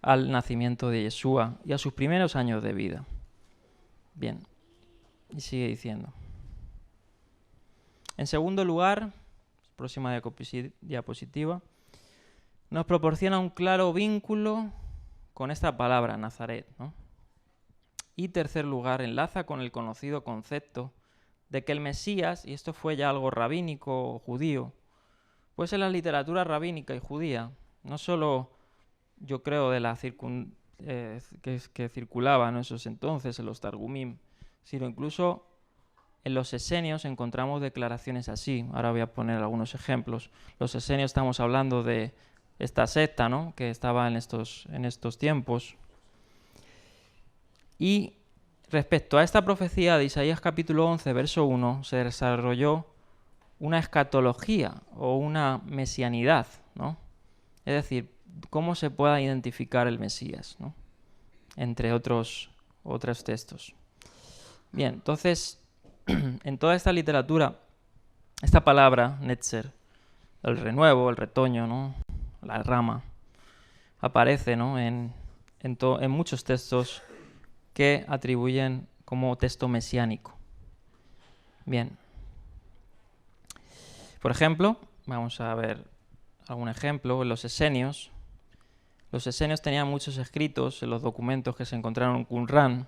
S1: al nacimiento de Yeshua y a sus primeros años de vida. Bien, y sigue diciendo. En segundo lugar, próxima diapositiva, nos proporciona un claro vínculo con esta palabra, Nazaret, ¿no? Y tercer lugar, enlaza con el conocido concepto de que el Mesías, y esto fue ya algo rabínico o judío, pues en la literatura rabínica y judía, no solo yo creo de la que circulaba en esos entonces, en los Targumim, sino incluso en los esenios encontramos declaraciones así. Ahora voy a poner algunos ejemplos. Los esenios, estamos hablando de esta secta, ¿no? Que estaba en estos tiempos. Y respecto a esta profecía de Isaías capítulo 11, verso 1, se desarrolló una escatología o una mesianidad, ¿no? Es decir, cómo se pueda identificar el Mesías, ¿no? Entre otros textos. Bien, entonces, en toda esta literatura, esta palabra, netzer, el renuevo, el retoño, ¿no? La rama, aparece, ¿no? en muchos textos que atribuyen como texto mesiánico. Bien. Por ejemplo, vamos a ver algún ejemplo. En los esenios tenían muchos escritos en los documentos que se encontraron en Qumran,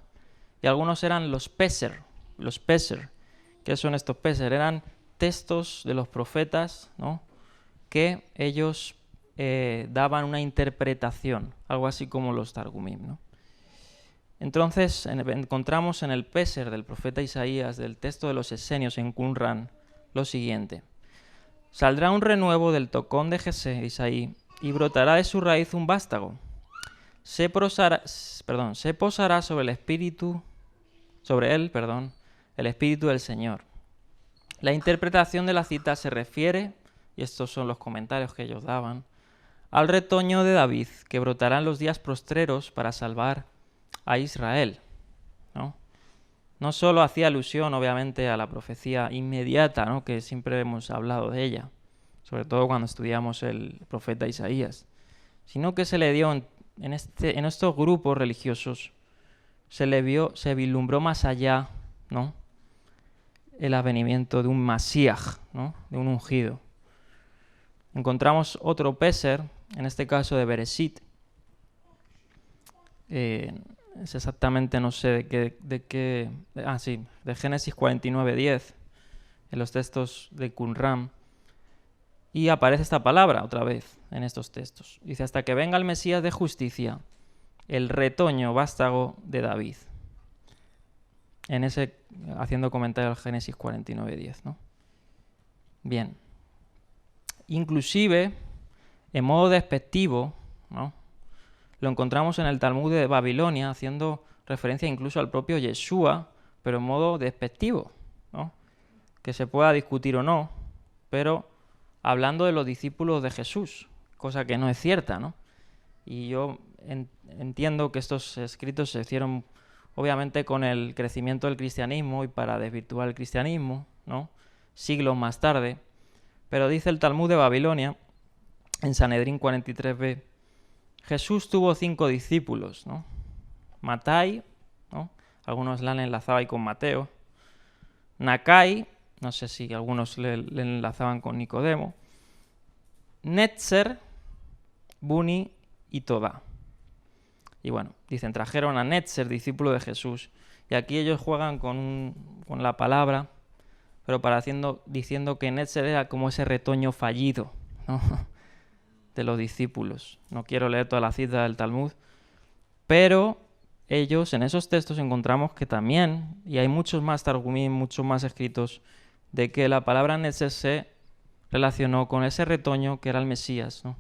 S1: y algunos eran los Peser. Los Peser, ¿qué son estos Peser? Eran textos de los profetas, ¿no? Que ellos daban una interpretación, algo así como los Targumim, ¿no? Entonces encontramos en el Peser del profeta Isaías, del texto de los esenios en Qumran, lo siguiente: saldrá un renuevo del tocón de Jesé, Isaí, y brotará de su raíz un vástago. Se posará sobre el espíritu del Señor. La interpretación de la cita se refiere, y estos son los comentarios que ellos daban, al retoño de David, que brotará en los días postreros para salvar a Israel, ¿no? No solo hacía alusión, obviamente, a la profecía inmediata, ¿no? Que siempre hemos hablado de ella, sobre todo cuando estudiamos el profeta Isaías, sino que se le dio en estos grupos religiosos, se vislumbró más allá, ¿no? El advenimiento de un Masías, ¿no? De un ungido. Encontramos otro Peser, en este caso de Bereshit. Es exactamente, no sé de Génesis 49:10, en los textos de Qumran. Y aparece esta palabra otra vez en estos textos. Dice: hasta que venga el Mesías de justicia, el retoño vástago de David. Haciendo comentario al Génesis 49:10, ¿no? Bien. Inclusive, en modo despectivo, ¿no? Lo encontramos en el Talmud de Babilonia, haciendo referencia incluso al propio Yeshua, pero en modo despectivo, ¿no? Que se pueda discutir o no, pero hablando de los discípulos de Jesús, cosa que no es cierta, ¿no? Y yo entiendo que estos escritos se hicieron obviamente con el crecimiento del cristianismo y para desvirtuar el cristianismo, ¿no? Siglos más tarde, pero dice el Talmud de Babilonia, en Sanedrín 43b, Jesús tuvo 5 discípulos, ¿no? Matai, ¿no? Algunos la han enlazado ahí con Mateo. Nakai, no sé si algunos le enlazaban con Nicodemo. Netzer, Buni y Todá. Y bueno, dicen, trajeron a Netzer, discípulo de Jesús, Y aquí ellos juegan con la palabra, pero diciendo que Netzer era como ese retoño fallido, ¿no? de los discípulos. No quiero leer toda la cita del Talmud, pero ellos en esos textos encontramos que también, y hay muchos más Targumim, muchos más escritos, de que la palabra Netzer se relacionó con ese retoño que era el Mesías, ¿no?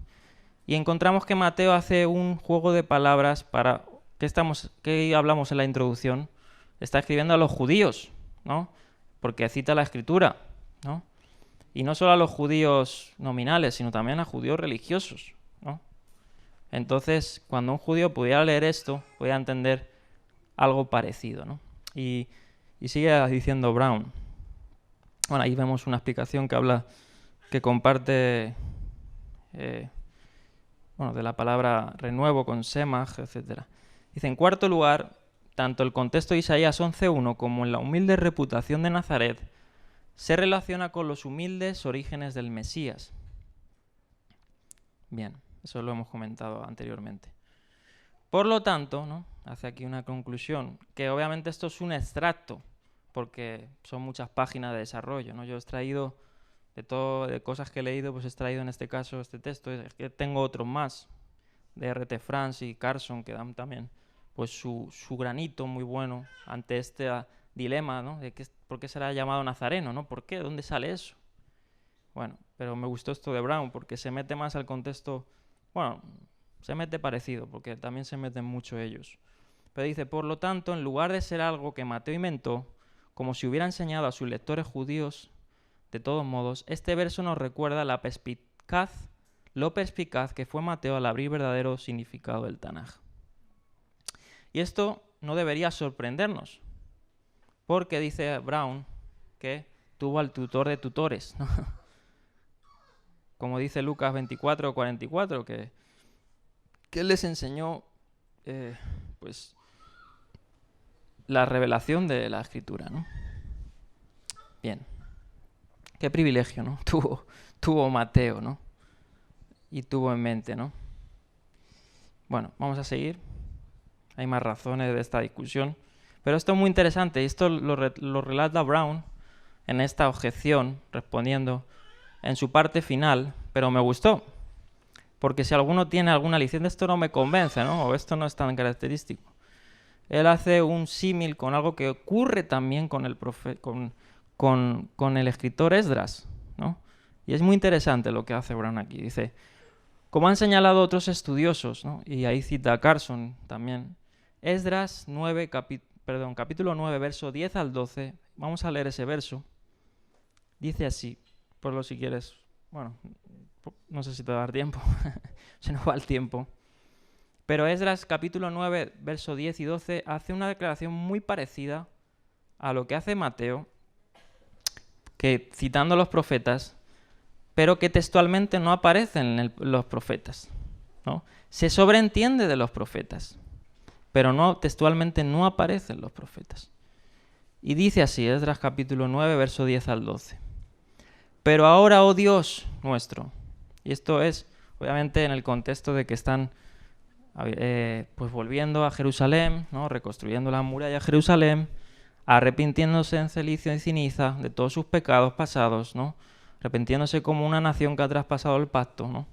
S1: Y encontramos que Mateo hace un juego de palabras para... ¿Qué hablamos en la introducción? Está escribiendo a los judíos, ¿no? Porque cita la Escritura, ¿no? Y no solo a los judíos nominales, sino también a judíos religiosos, ¿no? Entonces, cuando un judío pudiera leer esto, podía entender algo parecido, ¿no? Y sigue diciendo Brown. Bueno, ahí vemos una explicación que comparte de la palabra renuevo con semaj, etc. Dice, en cuarto lugar, tanto el contexto de Isaías 11.1 como en la humilde reputación de Nazaret se relaciona con los humildes orígenes del Mesías. Bien, eso lo hemos comentado anteriormente. Por lo tanto, ¿no? Hace aquí una conclusión, que obviamente esto es un extracto, porque son muchas páginas de desarrollo, ¿no? Yo he extraído de cosas que he leído, pues he extraído en este caso este texto. Es que tengo otros más, de R.T. France y Carson, que dan también pues su granito muy bueno ante este dilema, ¿no? De por qué será llamado Nazareno, ¿no? ¿Por qué? ¿Dónde sale eso? Bueno, pero me gustó esto de Brown, porque se mete más al contexto, bueno, se mete parecido, porque también se meten mucho ellos. Pero dice, por lo tanto, en lugar de ser algo que Mateo inventó, como si hubiera enseñado a sus lectores judíos, de todos modos, este verso nos recuerda lo perspicaz que fue Mateo al abrir verdadero significado del Tanaj. Y esto no debería sorprendernos, porque dice Brown que tuvo al tutor de tutores, ¿no? Como dice Lucas 24:44, que él les enseñó pues la revelación de la Escritura, ¿no? Bien. Qué privilegio, ¿no? Tuvo Mateo, ¿no? Y tuvo en mente, ¿no? Bueno, vamos a seguir. Hay más razones de esta discusión. Pero esto es muy interesante. Y esto lo relata Brown en esta objeción, respondiendo en su parte final. Pero me gustó. Porque si alguno tiene alguna aliciente, esto no me convence, ¿no? O esto no es tan característico. Él hace un símil con algo que ocurre también con el escritor Esdras, ¿no? Y es muy interesante lo que hace Brown aquí. Dice, como han señalado otros estudiosos, ¿no? Y ahí cita a Carson también, Esdras capítulo 9, verso 10 al 12, vamos a leer ese verso. Dice así, por lo si quieres, bueno, no sé si te va a dar tiempo, se nos va el tiempo. Pero Esdras capítulo 9, verso 10 y 12 hace una declaración muy parecida a lo que hace Mateo, que citando los profetas, pero que textualmente no aparecen en los profetas, ¿no? Se sobreentiende de los profetas, pero textualmente no aparecen los profetas. Y dice así, Esdras capítulo 9, verso 10 al 12. Pero ahora, oh Dios nuestro, y esto es obviamente en el contexto de que están pues volviendo a Jerusalén, ¿no? Reconstruyendo la muralla de Jerusalén, arrepintiéndose en cilicio y ceniza de todos sus pecados pasados, ¿no? Arrepintiéndose como una nación que ha traspasado el pacto, ¿no?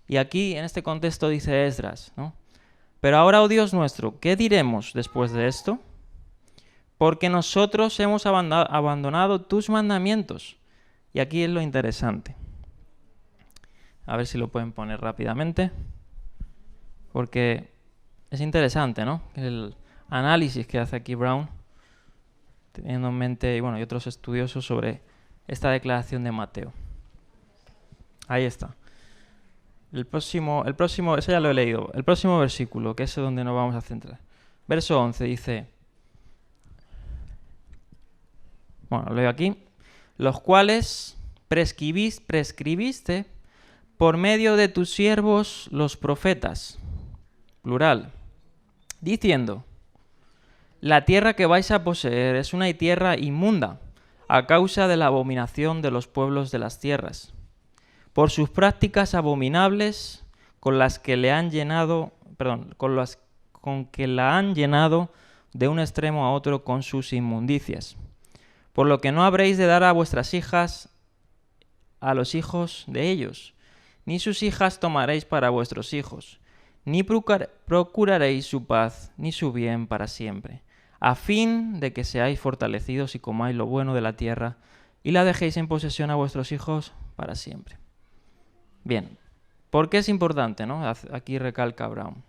S1: Y aquí, en este contexto, dice Esdras, ¿no? Pero ahora, oh Dios nuestro, ¿qué diremos después de esto? Porque nosotros hemos abandonado tus mandamientos. Y aquí es lo interesante. A ver si lo pueden poner rápidamente. Porque es interesante, ¿no? El análisis que hace aquí Brown, teniendo en mente, y otros estudiosos sobre esta declaración de Mateo. Ahí está. El próximo, eso ya lo he leído. El próximo versículo, que es donde nos vamos a centrar. Verso 11 dice, lo leo aquí, los cuales prescribiste por medio de tus siervos los profetas, plural, diciendo, la tierra que vais a poseer es una tierra inmunda, a causa de la abominación de los pueblos de las tierras, por sus prácticas abominables con que la han llenado de un extremo a otro con sus inmundicias. Por lo que no habréis de dar a vuestras hijas a los hijos de ellos, ni sus hijas tomaréis para vuestros hijos, ni procuraréis su paz ni su bien para siempre, a fin de que seáis fortalecidos y comáis lo bueno de la tierra, y la dejéis en posesión a vuestros hijos para siempre. Bien, ¿por qué es importante, no? Aquí recalca Brown.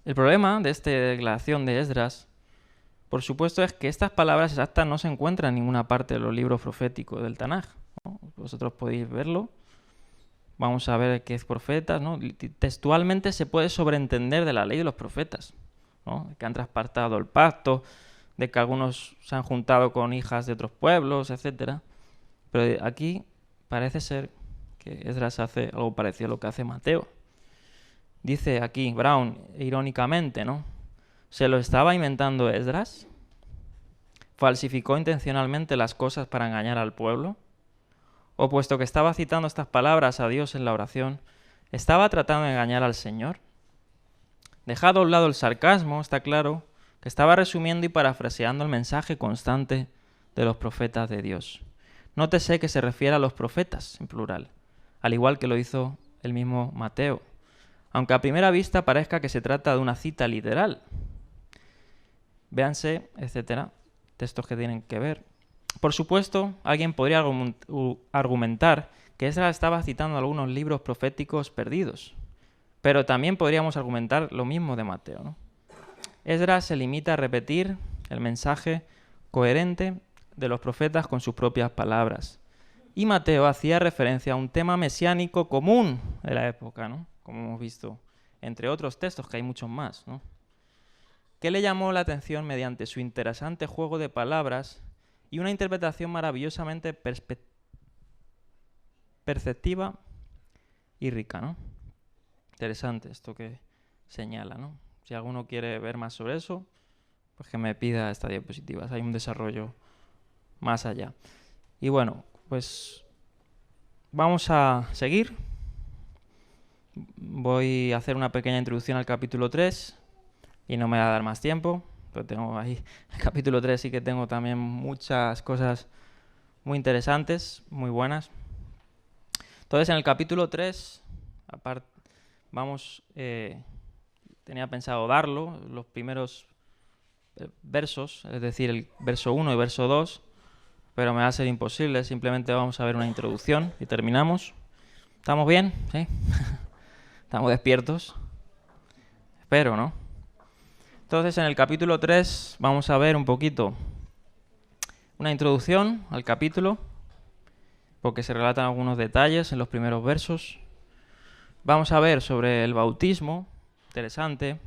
S1: El problema de esta declaración de Esdras, por supuesto, es que estas palabras exactas no se encuentran en ninguna parte de los libros proféticos del Tanaj, ¿no? Vosotros podéis verlo. Vamos a ver qué es profetas, ¿no? Textualmente se puede sobreentender de la ley de los profetas, ¿no? Que han traspasado el pacto, de que algunos se han juntado con hijas de otros pueblos, etc. Pero aquí parece ser que Esdras hace algo parecido a lo que hace Mateo. Dice aquí Brown, irónicamente, ¿no? ¿Se lo estaba inventando Esdras? ¿Falsificó intencionalmente las cosas para engañar al pueblo? ¿O puesto que estaba citando estas palabras a Dios en la oración, estaba tratando de engañar al Señor? Dejado a un lado el sarcasmo, está claro que estaba resumiendo y parafraseando el mensaje constante de los profetas de Dios. Nótese que se refiere a los profetas, en plural, al igual que lo hizo el mismo Mateo, aunque a primera vista parezca que se trata de una cita literal. Véanse, etcétera, textos que tienen que ver. Por supuesto, alguien podría argumentar que Esdras estaba citando algunos libros proféticos perdidos, pero también podríamos argumentar lo mismo de Mateo, ¿no? Esdras se limita a repetir el mensaje coherente de los profetas con sus propias palabras, y Mateo hacía referencia a un tema mesiánico común de la época, ¿no? Como hemos visto, entre otros textos, que hay muchos más, ¿no? Que le llamó la atención mediante su interesante juego de palabras y una interpretación maravillosamente perceptiva y rica, ¿no? Interesante esto que señala, ¿no? Si alguno quiere ver más sobre eso, pues que me pida estas diapositivas. Hay un desarrollo más allá. Y bueno, pues vamos a seguir. Voy a hacer una pequeña introducción al capítulo 3 y no me va a dar más tiempo, pero tengo ahí el capítulo 3 sí que tengo también muchas cosas muy interesantes, muy buenas. Entonces en el capítulo 3, tenía pensado darlo, los primeros versos, es decir, el verso 1 y verso 2, pero me va a ser imposible, simplemente vamos a ver una introducción y terminamos. ¿Estamos bien? ¿Sí? ¿Estamos despiertos? Espero, ¿no? Entonces, en el capítulo 3 vamos a ver un poquito una introducción al capítulo, porque se relatan algunos detalles en los primeros versos. Vamos a ver sobre el bautismo, interesante,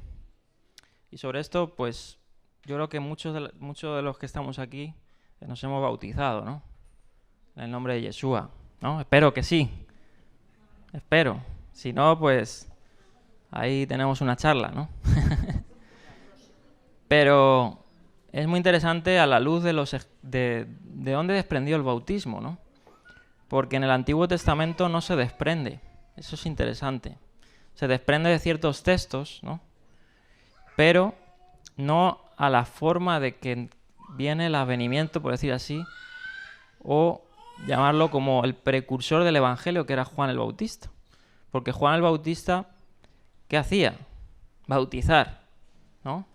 S1: y sobre esto, pues, yo creo que muchos de los que estamos aquí nos hemos bautizado, ¿no? En el nombre de Yeshua, ¿no? Espero que sí. Espero. Si no, pues ahí tenemos una charla, ¿no? Pero es muy interesante a la luz de dónde desprendió el bautismo, ¿no? Porque en el Antiguo Testamento no se desprende. Eso es interesante. Se desprende de ciertos textos, ¿no? Pero no a la forma de que viene el advenimiento, por decir así, o llamarlo como el precursor del Evangelio, que era Juan el Bautista. Porque Juan el Bautista, ¿qué hacía? Bautizar, ¿no?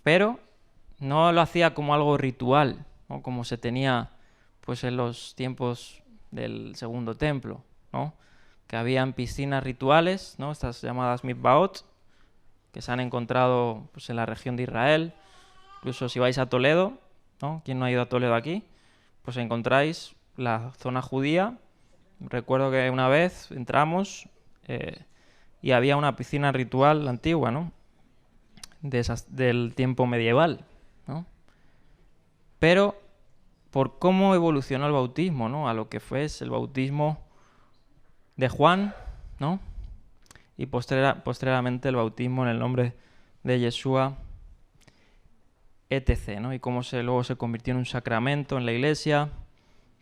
S1: Pero no lo hacía como algo ritual, ¿no? Como se tenía pues en los tiempos del Segundo Templo, ¿no? Que habían piscinas rituales, ¿no? Estas llamadas mikvaot, que se han encontrado pues, en la región de Israel. Incluso si vais a Toledo, ¿no? ¿Quién no ha ido a Toledo aquí? Pues encontráis la zona judía. Recuerdo que una vez entramos y había una piscina ritual antigua, ¿no? Del tiempo medieval, ¿no? Pero por cómo evolucionó el bautismo, ¿no? A lo que fue el bautismo de Juan, ¿no? Y posteriormente el bautismo en el nombre de Yeshua, etc., ¿no? Y cómo luego se convirtió en un sacramento en la iglesia,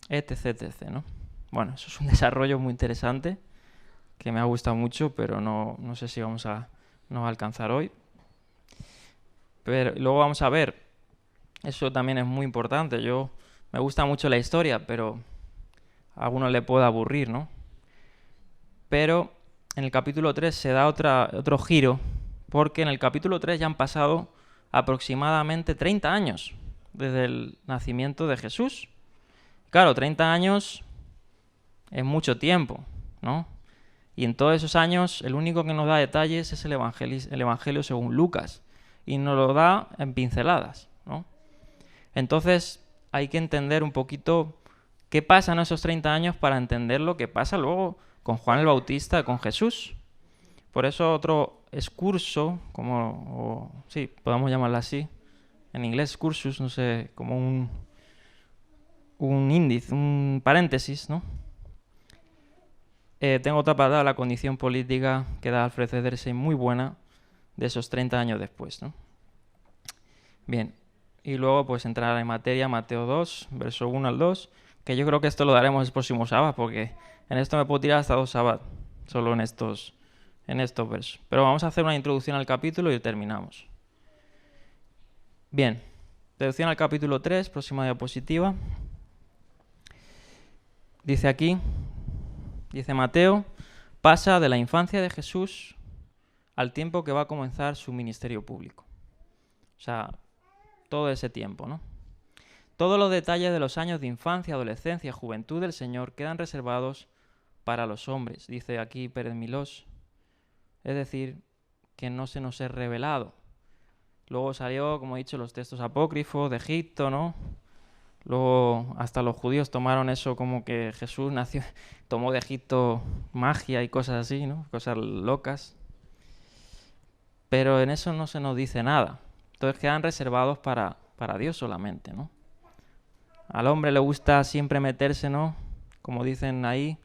S1: etc., etc., ¿no? Bueno, eso es un desarrollo muy interesante que me ha gustado mucho, pero no sé si no va a alcanzar hoy. Pero luego vamos a ver, eso también es muy importante. Me gusta mucho la historia, pero a algunos le puede aburrir, ¿no? Pero en el capítulo 3 se da otro giro, porque en el capítulo 3 ya han pasado aproximadamente 30 años desde el nacimiento de Jesús. Claro, 30 años es mucho tiempo, ¿no? Y en todos esos años el único que nos da detalles es el Evangelio según Lucas, y nos lo da en pinceladas, ¿no? Entonces hay que entender un poquito qué pasa en esos 30 años para entender lo que pasa luego con Juan el Bautista, con Jesús. Por eso otro excurso, sí, podemos llamarlo así, en inglés cursus, no sé, como un índice, un paréntesis, ¿no? Tengo otra para la condición política que da Alfred Edersheim muy buena de esos 30 años después, ¿no? Bien, y luego pues entrar en materia, Mateo 2, verso 1 al 2, que yo creo que esto lo daremos el próximo sábado, porque en esto me puedo tirar hasta 2 sábados, solo en estos versos. Pero vamos a hacer una introducción al capítulo y terminamos. Bien, introducción al capítulo 3, próxima diapositiva. Dice aquí, dice Mateo, pasa de la infancia de Jesús al tiempo que va a comenzar su ministerio público. O sea, todo ese tiempo, ¿no? Todos los detalles de los años de infancia, adolescencia, juventud del Señor quedan reservados para los hombres, dice aquí Pérez Milós. Es decir, que no se nos es revelado. Luego salió, como he dicho, los textos apócrifos de Egipto, ¿no? Luego hasta los judíos tomaron eso como que Jesús tomó de Egipto magia y cosas así, ¿no? Cosas locas. Pero en eso no se nos dice nada. Entonces quedan reservados para Dios solamente, ¿no? Al hombre le gusta siempre meterse, ¿no? Como dicen ahí,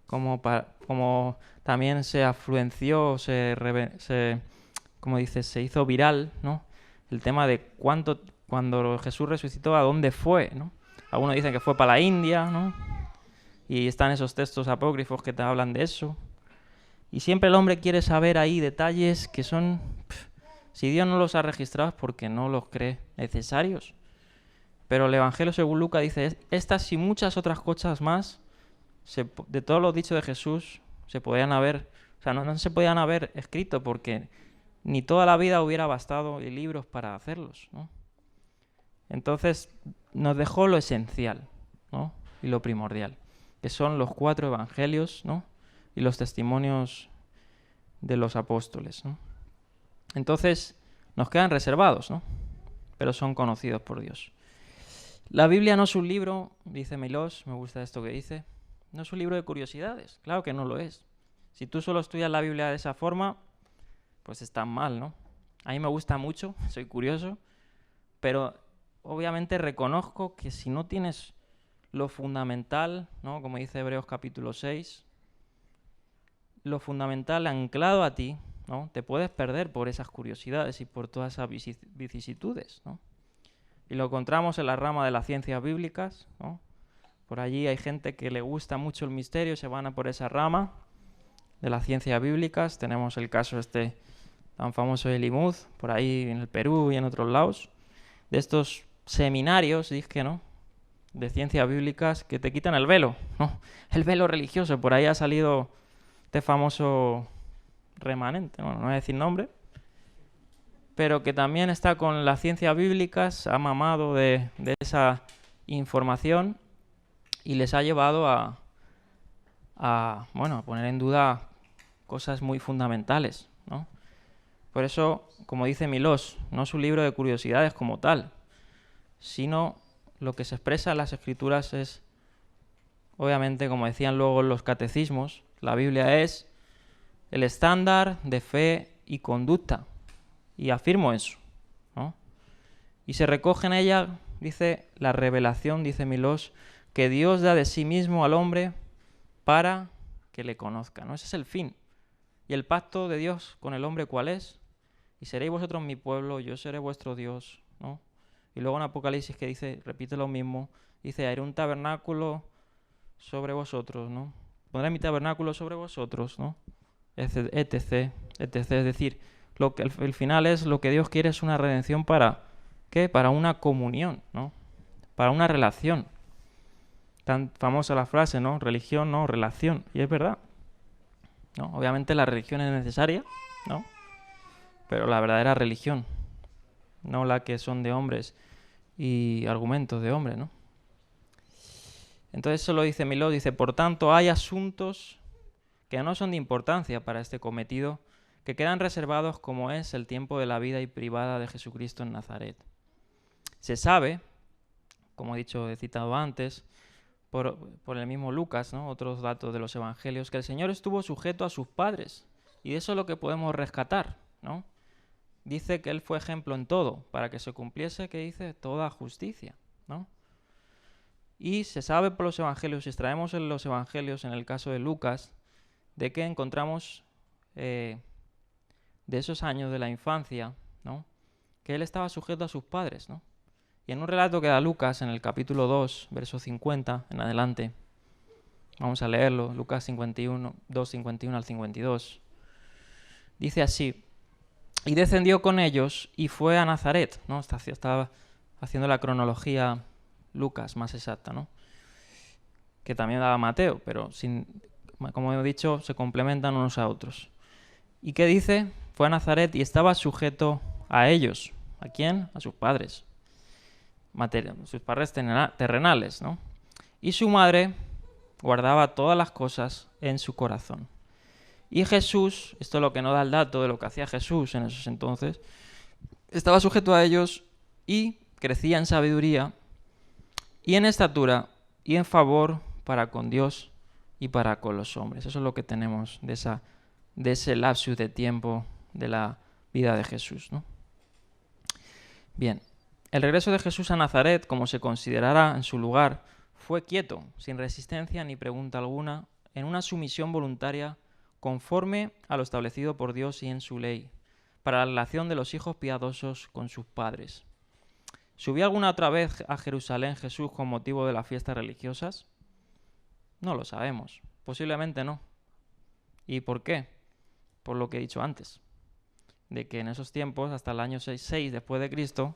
S1: como también se afluenció, como dice, se hizo viral, ¿no? El tema de cuando Jesús resucitó, ¿a dónde fue, ¿no? Algunos dicen que fue para la India, ¿no? Y están esos textos apócrifos que te hablan de eso. Y siempre el hombre quiere saber ahí detalles que son, si Dios no los ha registrado es porque no los cree necesarios. Pero el Evangelio según Lucas dice, estas y muchas otras cosas más, de todos los dichos de Jesús, se podían haber, o sea, no se podían haber escrito porque ni toda la vida hubiera bastado y libros para hacerlos, ¿no? Entonces nos dejó lo esencial, ¿no? Y lo primordial, que son los 4 evangelios, ¿no? Y los testimonios de los apóstoles, ¿no? Entonces nos quedan reservados, ¿no? Pero son conocidos por Dios. La Biblia no es un libro, dice Milós, me gusta esto que dice, no es un libro de curiosidades, claro que no lo es. Si tú solo estudias la Biblia de esa forma, pues está mal, ¿no? A mí me gusta mucho, soy curioso, pero obviamente reconozco que si no tienes lo fundamental, ¿no? Como dice Hebreos capítulo 6, lo fundamental anclado a ti, ¿no? Te puedes perder por esas curiosidades y por todas esas vicisitudes, ¿no? Y lo encontramos en la rama de las ciencias bíblicas, ¿no? Por allí hay gente que le gusta mucho el misterio, se van a por esa rama de las ciencias bíblicas. Tenemos el caso tan famoso de Limud, por ahí en el Perú y en otros lados, de estos seminarios, dije, ¿no? De ciencias bíblicas que te quitan el velo, ¿no? El velo religioso. Por ahí ha salido este famoso remanente, no voy a decir nombre, pero que también está con las ciencias bíblicas, ha mamado de esa información y les ha llevado a poner en duda cosas muy fundamentales, ¿no? Por eso, como dice Milós, no es un libro de curiosidades como tal, sino lo que se expresa en las Escrituras es, obviamente, como decían luego los catecismos, la Biblia es el estándar de fe y conducta. Y afirmo eso, ¿no? Y se recoge en ella, dice, la revelación, dice Milós, que Dios da de sí mismo al hombre para que le conozca, ¿no? Ese es el fin. Y el pacto de Dios con el hombre, ¿cuál es? Y seréis vosotros mi pueblo, yo seré vuestro Dios, ¿no? Y luego en Apocalipsis que dice, repite lo mismo, dice, haré un tabernáculo sobre vosotros, ¿no? Pondré mi tabernáculo sobre vosotros, ¿no? Etc, etc. Es decir, lo que el final es, lo que Dios quiere es una redención para, ¿qué? Para una comunión, ¿no? Para una relación. Tan famosa la frase, ¿no? Religión, no, relación. Y es verdad, ¿no? Obviamente la religión es necesaria, ¿no? Pero la verdadera religión, no la que son de hombres y argumentos de hombres, ¿no? Entonces eso lo dice Miló, dice, por tanto hay asuntos que no son de importancia para este cometido, que quedan reservados como es el tiempo de la vida y privada de Jesucristo en Nazaret. Se sabe, como he citado antes, por el mismo Lucas, ¿no? Otros datos de los evangelios, que el Señor estuvo sujeto a sus padres, y eso es lo que podemos rescatar, ¿no? Dice que Él fue ejemplo en todo, para que se cumpliese, que dice, toda justicia, ¿no? Y se sabe por los evangelios, si extraemos en los evangelios, en el caso de Lucas, de que encontramos de esos años de la infancia, ¿no? Que Él estaba sujeto a sus padres, ¿no? Y en un relato que da Lucas, en el capítulo 2, verso 50, en adelante, vamos a leerlo, Lucas 51, 2, 51 al 52, dice así, y descendió con ellos y fue a Nazaret, ¿no? Estaba haciendo la cronología Lucas más exacta, ¿no? Que también daba Mateo, pero como he dicho, se complementan unos a otros. ¿Y qué dice? Fue a Nazaret y estaba sujeto a ellos. ¿A quién? A sus padres. Sus padres terrenales, ¿no? Y su madre guardaba todas las cosas en su corazón. Y Jesús, esto es lo que no da el dato de lo que hacía Jesús en esos entonces, estaba sujeto a ellos y crecía en sabiduría y en estatura y en favor para con Dios y para con los hombres. Eso es lo que tenemos de ese lapsus de tiempo de la vida de Jesús, ¿no? Bien, el regreso de Jesús a Nazaret, como se considerará en su lugar, fue quieto, sin resistencia ni pregunta alguna, en una sumisión voluntaria conforme a lo establecido por Dios y en su ley, para la relación de los hijos piadosos con sus padres. ¿Subió alguna otra vez a Jerusalén Jesús con motivo de las fiestas religiosas? No lo sabemos, posiblemente no. ¿Y por qué? Por lo que he dicho antes, de que en esos tiempos, hasta el año 6 después de Cristo,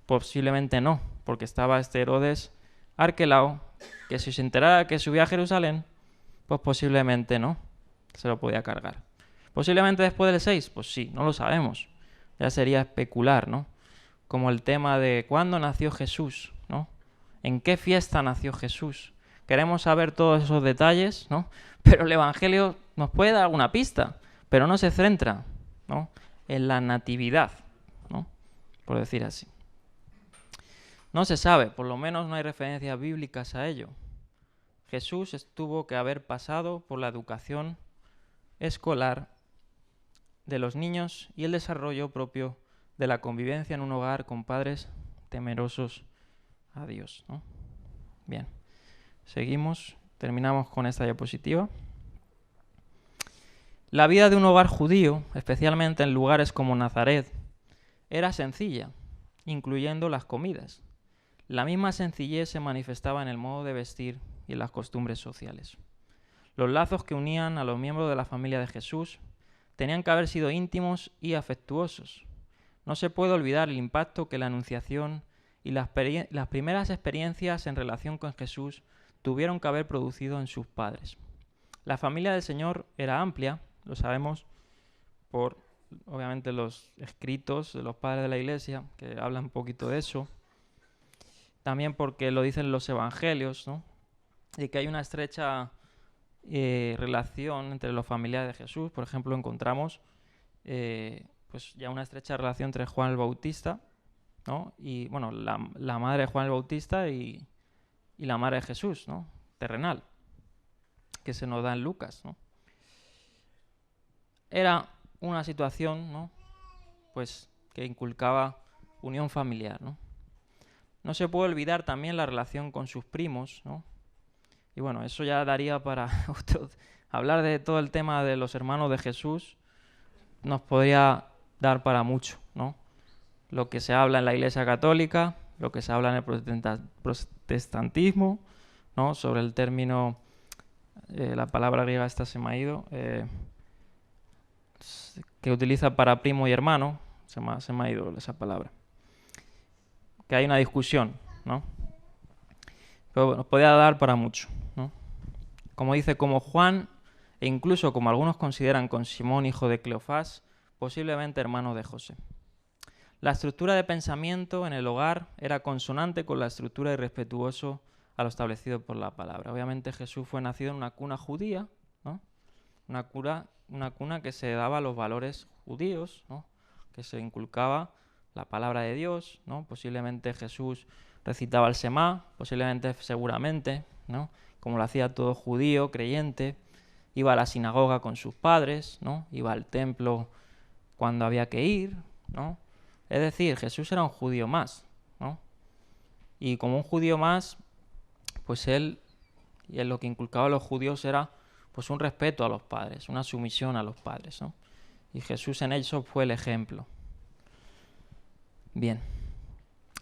S1: posiblemente no, porque estaba este Herodes Arquelao, que si se enterara que subía a Jerusalén, pues posiblemente no, se lo podía cargar. Posiblemente después del 6, pues sí, no lo sabemos. Ya sería especular, ¿no? Como el tema de cuándo nació Jesús, ¿no? ¿En qué fiesta nació Jesús? Queremos saber todos esos detalles, ¿no? Pero el Evangelio nos puede dar alguna pista, pero no se centra, ¿no? En la natividad, ¿no? Por decir así. No se sabe, por lo menos no hay referencias bíblicas a ello. Jesús tuvo que haber pasado por la educación escolar de los niños y el desarrollo propio de la convivencia en un hogar con padres temerosos a Dios, ¿no? Bien, seguimos, terminamos con esta diapositiva. La vida de un hogar judío, especialmente en lugares como Nazaret, era sencilla, incluyendo las comidas. La misma sencillez se manifestaba en el modo de vestir y en las costumbres sociales. Los lazos que unían a los miembros de la familia de Jesús tenían que haber sido íntimos y afectuosos. No se puede olvidar el impacto que la Anunciación y las primeras experiencias en relación con Jesús tuvieron que haber producido en sus padres. La familia del Señor era amplia, lo sabemos por, obviamente, los escritos de los padres de la Iglesia, que hablan un poquito de eso. También porque lo dicen los evangelios, ¿no? Y que hay una estrecha relación entre los familiares de Jesús. Por ejemplo, encontramos pues ya una estrecha relación entre Juan el Bautista, ¿no? Y bueno, la madre de Juan el Bautista y la madre de Jesús, ¿no? Terrenal, que se nos da en Lucas, ¿no? Era una situación, ¿no? Pues que inculcaba unión familiar, ¿no? No se puede olvidar también la relación con sus primos, ¿no? Y bueno, eso ya daría para hablar de todo el tema de los hermanos de Jesús, nos podría dar para mucho, ¿no? Lo que se habla en la Iglesia Católica, lo que se habla en el protestantismo, ¿no? Sobre el término, la palabra griega esta se me ha ido, que utiliza para primo y hermano, se me ha ido esa palabra, que hay una discusión, ¿no? Pero nos podía dar para mucho, ¿no? Como dice, como Juan, e incluso como algunos consideran con Simón, hijo de Cleofás, posiblemente hermano de José. La estructura de pensamiento en el hogar era consonante con la estructura y respetuoso a lo establecido por la palabra. Obviamente Jesús fue nacido en una cuna judía, ¿no? Una cuna que se daba a los valores judíos, ¿no? Que se inculcaba la palabra de Dios, ¿no? Posiblemente Jesús recitaba el Semá, posiblemente, seguramente, ¿no? Como lo hacía todo judío, creyente, iba a la sinagoga con sus padres, ¿no? Iba al templo cuando había que ir, ¿no? Es decir, Jesús era un judío más, ¿no? Y como un judío más, pues él, y en lo que inculcaba a los judíos era pues un respeto a los padres, una sumisión a los padres, ¿no? Y Jesús en eso fue el ejemplo. Bien.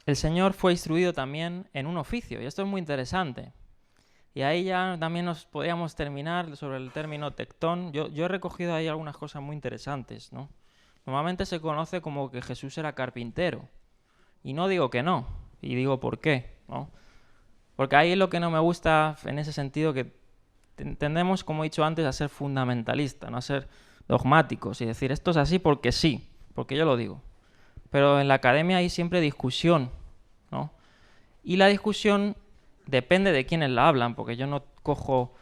S1: El Señor fue instruido también en un oficio, y esto es muy interesante. Y ahí ya también nos podríamos terminar sobre el término tectón. Yo he recogido ahí algunas cosas muy interesantes, ¿no? Normalmente se conoce como que Jesús era carpintero. Y no digo que no, y digo por qué, ¿no? Porque ahí es lo que no me gusta en ese sentido, que tendemos, como he dicho antes, a ser fundamentalistas, no a ser dogmáticos y decir esto es así porque sí, porque yo lo digo. Pero en la academia hay siempre discusión, ¿no? Y la discusión depende de quiénes la hablan, porque yo no cojo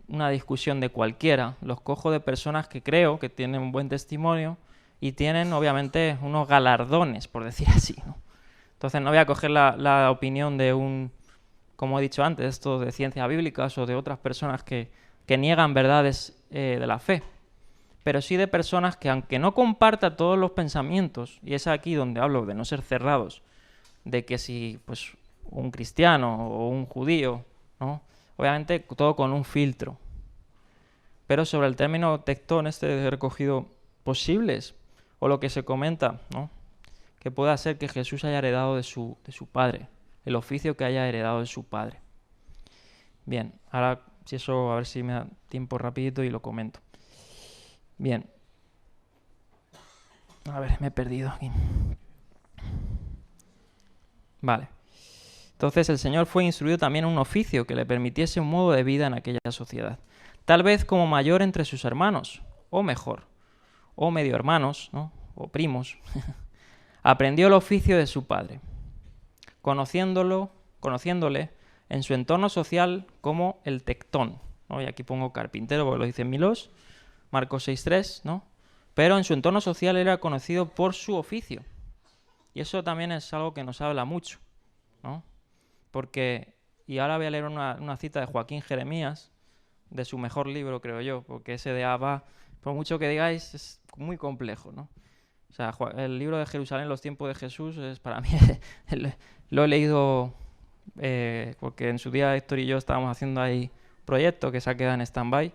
S1: una discusión de cualquiera, los cojo de personas que creo que tienen un buen testimonio y tienen, obviamente, unos galardones, por decir así, ¿no? Entonces no voy a coger la opinión de un, como he dicho antes, esto de ciencias bíblicas o de otras personas que niegan verdades de la fe, pero sí de personas que, aunque no comparta todos los pensamientos, y es aquí donde hablo de no ser cerrados, de que si pues un cristiano o un judío, ¿no? Obviamente todo con un filtro. Pero sobre el término tectón he recogido posibles, o lo que se comenta, ¿no? Que pueda ser que Jesús haya heredado de su padre, el oficio que haya heredado de su padre. Bien, ahora si eso, a ver si me da tiempo rapidito y lo comento. Bien. A ver, me he perdido aquí. Vale. Entonces el Señor fue instruido también en un oficio que le permitiese un modo de vida en aquella sociedad. Tal vez como mayor entre sus hermanos, o mejor, o medio hermanos, ¿no? O primos. Aprendió el oficio de su padre, conociéndole en su entorno social como el tectón, ¿no? Y aquí pongo carpintero porque lo dice Milós, Marcos 6.3, ¿no? Pero en su entorno social era conocido por su oficio. Y eso también es algo que nos habla mucho, ¿no? Porque, y ahora voy a leer una cita de Joaquín Jeremías, de su mejor libro, creo yo, porque ese de Abba, por mucho que digáis, es muy complejo, ¿no? O sea, el libro de Jerusalén, los tiempos de Jesús, es para mí, lo he leído porque en su día Héctor y yo estábamos haciendo ahí un proyecto que se ha quedado en stand-by,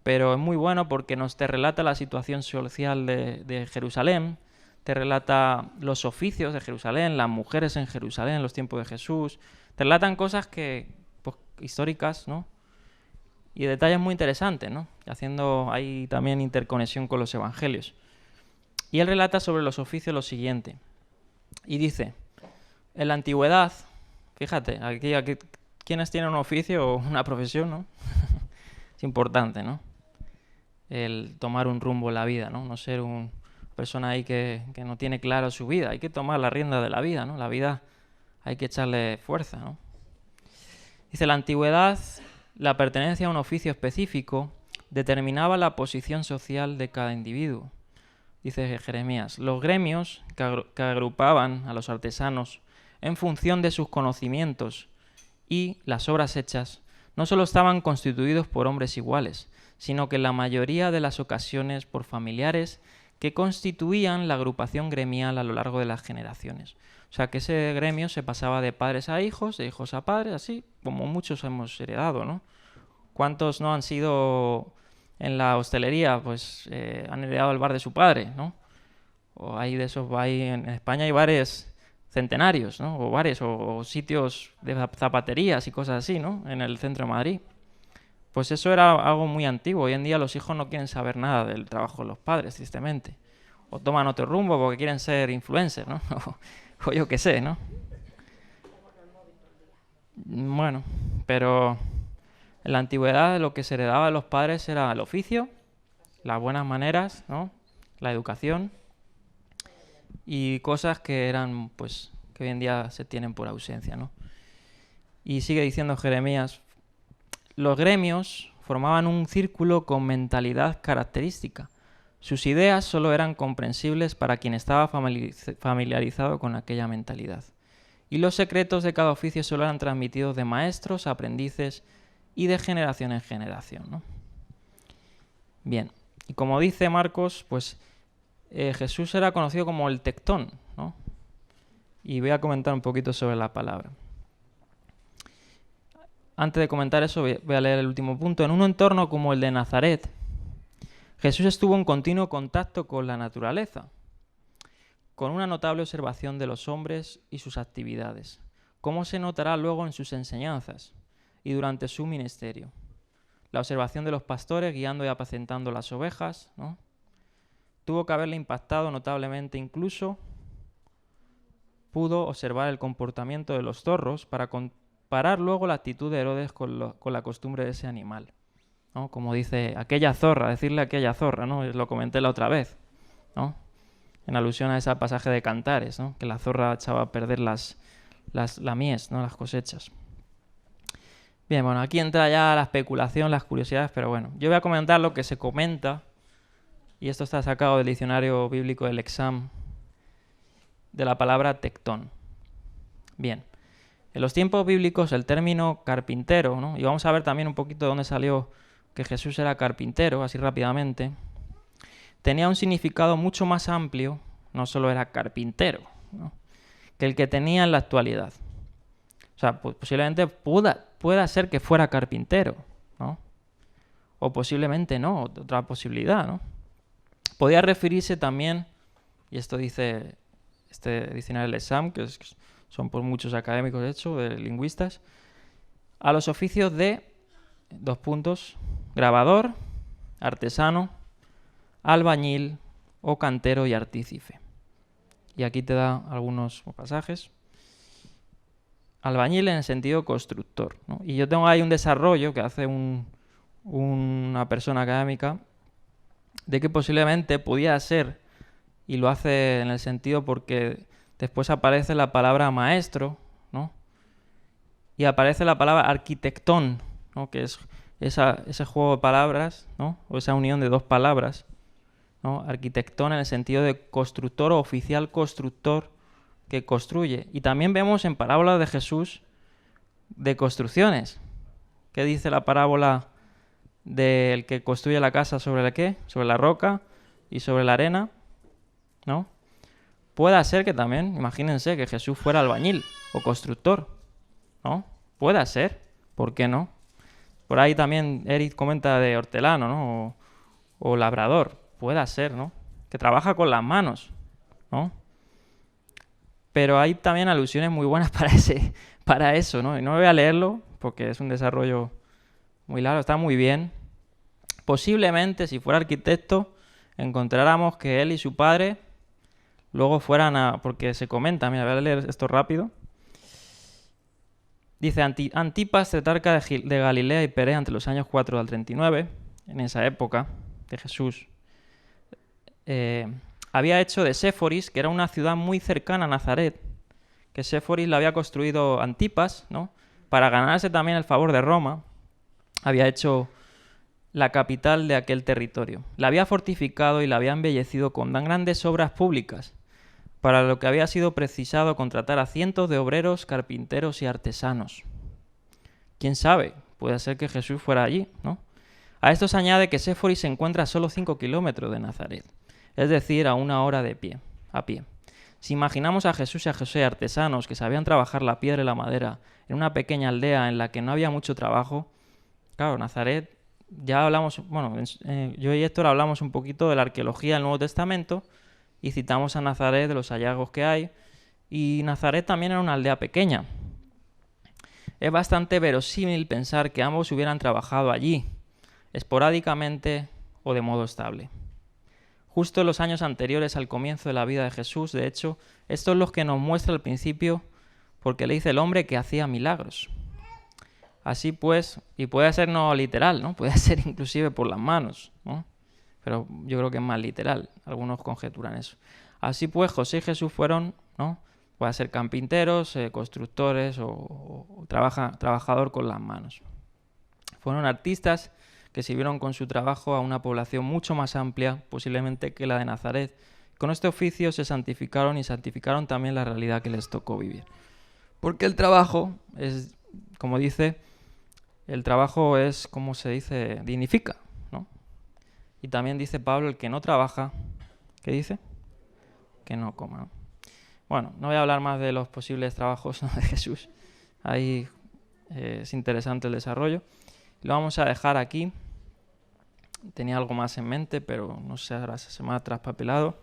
S1: pero es muy bueno porque te relata la situación social de Jerusalén, te relata los oficios de Jerusalén, las mujeres en Jerusalén en los tiempos de Jesús, te relatan cosas pues, históricas, ¿no? Y detalles muy interesantes, ¿no? Haciendo ahí también interconexión con los evangelios. Y él relata sobre los oficios lo siguiente. Y dice, en la antigüedad, fíjate, aquí quienes tienen un oficio o una profesión, ¿no? Es importante, ¿no? El tomar un rumbo en la vida, ¿no? No ser una persona ahí que no tiene claro su vida. Hay que tomar la rienda de la vida, ¿no? La vida hay que echarle fuerza, ¿no? Dice, la antigüedad, la pertenencia a un oficio específico determinaba la posición social de cada individuo. Dice Jeremías, los gremios que agrupaban a los artesanos en función de sus conocimientos y las obras hechas no solo estaban constituidos por hombres iguales, sino que en la mayoría de las ocasiones por familiares que constituían la agrupación gremial a lo largo de las generaciones. O sea, que ese gremio se pasaba de padres a hijos, de hijos a padres, así como muchos hemos heredado, ¿no? ¿Cuántos no han sido en la hostelería? Pues han heredado el bar de su padre, ¿no? O hay de esos, en España hay bares centenarios, ¿no? O bares o sitios de zapaterías y cosas así, ¿no? En el centro de Madrid. pues eso era algo muy antiguo. Hoy en día los hijos no quieren saber nada del trabajo de los padres, tristemente. O toman otro rumbo porque quieren ser influencers, ¿no? O yo qué sé, ¿no? Bueno, pero en la antigüedad lo que se heredaba de los padres era el oficio, las buenas maneras, ¿no? La educación y cosas que eran, pues, que hoy en día se tienen por ausencia, ¿no? Y sigue diciendo Jeremías, los gremios formaban un círculo con mentalidad característica. Sus ideas solo eran comprensibles para quien estaba familiarizado con aquella mentalidad. Y los secretos de cada oficio solo eran transmitidos de maestros, aprendices y de generación en generación, ¿no? Bien, y como dice Marcos, pues Jesús era conocido como el tectón, ¿no? Y voy a comentar un poquito sobre la palabra. Antes de comentar eso, voy a leer el último punto. En un entorno como el de Nazaret, Jesús estuvo en continuo contacto con la naturaleza, con una notable observación de los hombres y sus actividades, como se notará luego en sus enseñanzas y durante su ministerio. La observación de los pastores guiando y apacentando las ovejas, ¿no? Tuvo que haberle impactado notablemente, incluso pudo observar el comportamiento de los zorros para comparar luego la actitud de Herodes con la costumbre de ese animal, ¿no? Como dice aquella zorra, decirle aquella zorra, ¿no? Lo comenté la otra vez, ¿no? En alusión a ese pasaje de Cantares, ¿no? Que la zorra echaba a perder la mies, ¿no? Las cosechas. Bien, bueno, aquí entra ya la especulación, las curiosidades, pero bueno, yo voy a comentar lo que se comenta, y esto está sacado del diccionario bíblico del Exam, de la palabra tectón. Bien, en los tiempos bíblicos el término carpintero, ¿no? Y vamos a ver también un poquito de dónde salió que Jesús era carpintero, así rápidamente, tenía un significado mucho más amplio, no solo era carpintero, ¿no? Que el que tenía en la actualidad. O sea, posiblemente pueda ser que fuera carpintero, ¿no? O posiblemente no, otra posibilidad, ¿no? Podía referirse también, y esto dice este diccionario del Exam, que son por muchos académicos, de hecho, de lingüistas, a los oficios de, grabador, artesano, albañil o cantero y artífice. Y aquí te da algunos pasajes. Albañil en el sentido constructor, ¿no? Y yo tengo ahí un desarrollo que hace una persona académica de que posiblemente podía ser, y lo hace en el sentido porque después aparece la palabra maestro, ¿no? Y aparece la palabra arquitectón, ¿no? Que es ese juego de palabras, ¿no? O esa unión de dos palabras, ¿no? Arquitectón en el sentido de constructor o oficial constructor que construye. Y también vemos en parábolas de Jesús de construcciones. ¿Qué dice la parábola del que construye la casa sobre la qué? Sobre la roca y sobre la arena, ¿no? Puede ser que también, imagínense, que Jesús fuera albañil o constructor, ¿no? Puede ser, ¿por qué no? Por ahí también Eric comenta de hortelano, ¿no? O labrador, puede ser, ¿no? Que trabaja con las manos, ¿no? Pero hay también alusiones muy buenas para eso, ¿no? Y no voy a leerlo porque es un desarrollo muy largo, está muy bien. Posiblemente, si fuera arquitecto, encontráramos que él y su padre luego fueran porque se comenta, mira, voy a leer esto rápido. Dice, Antipas, tetrarca de Galilea y Perea entre los años 4 al 39, en esa época de Jesús, había hecho de Séforis, que era una ciudad muy cercana a Nazaret, que Séforis la había construido Antipas, ¿no? Para ganarse también el favor de Roma, había hecho la capital de aquel territorio. La había fortificado y la había embellecido con tan grandes obras públicas, para lo que había sido precisado contratar a cientos de obreros, carpinteros y artesanos. ¿Quién sabe? Puede ser que Jesús fuera allí, ¿no? A esto se añade que Séforis se encuentra a solo 5 kilómetros de Nazaret, es decir, a 1 hora a pie. Si imaginamos a Jesús y a José, artesanos que sabían trabajar la piedra y la madera en una pequeña aldea en la que no había mucho trabajo, claro, Nazaret, ya hablamos, bueno, yo y Héctor hablamos un poquito de la arqueología del Nuevo Testamento y citamos a Nazaret, de los hallazgos que hay, y Nazaret también era una aldea pequeña. es bastante verosímil pensar que ambos hubieran trabajado allí, esporádicamente o de modo estable. Justo en los años anteriores al comienzo de la vida de Jesús, de hecho, esto es lo que nos muestra al principio, porque le dice el hombre que hacía milagros. Así pues, y puede ser no literal, ¿no? Puede ser inclusive por las manos, ¿no? Pero yo creo que es más literal, algunos conjeturan eso. Así pues, José y Jesús fueron, ¿no? Puede ser carpinteros, constructores o trabajador con las manos. Fueron artistas que sirvieron con su trabajo a una población mucho más amplia, posiblemente que la de Nazaret. Con este oficio se santificaron y santificaron también la realidad que les tocó vivir. Porque el trabajo es, como dice, el trabajo es, como se dice, dignifica, ¿no? Y también dice Pablo, el que no trabaja, ¿qué dice? Que no coma, ¿no? Bueno, no voy a hablar más de los posibles trabajos, ¿no?, de Jesús. Ahí es interesante el desarrollo. Lo vamos a dejar aquí. Tenía algo más en mente, pero no sé, ahora se me ha traspapelado.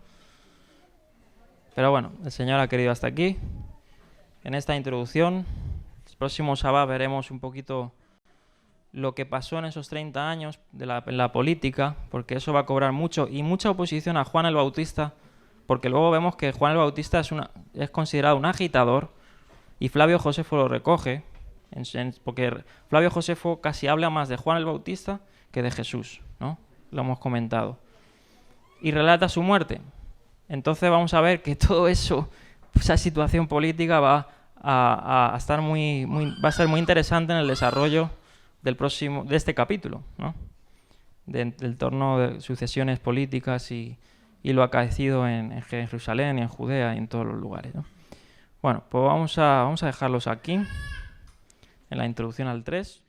S1: Pero bueno, el Señor ha querido hasta aquí. En esta introducción, el próximo sábado veremos un poquito lo que pasó en esos 30 años en la política, porque eso va a cobrar mucho y mucha oposición a Juan el Bautista, porque luego vemos que Juan el Bautista es considerado un agitador y Flavio Josefo lo recoge, porque Flavio Josefo casi habla más de Juan el Bautista que de Jesús, ¿no? Lo hemos comentado. Y relata su muerte. Entonces vamos a ver que todo eso, esa situación política va a ser muy interesante en el desarrollo de este capítulo, ¿no? Del torno de sucesiones políticas y lo acaecido en Jerusalén y en Judea y en todos los lugares, ¿no? Bueno, pues vamos a dejarlos aquí en la introducción al 3.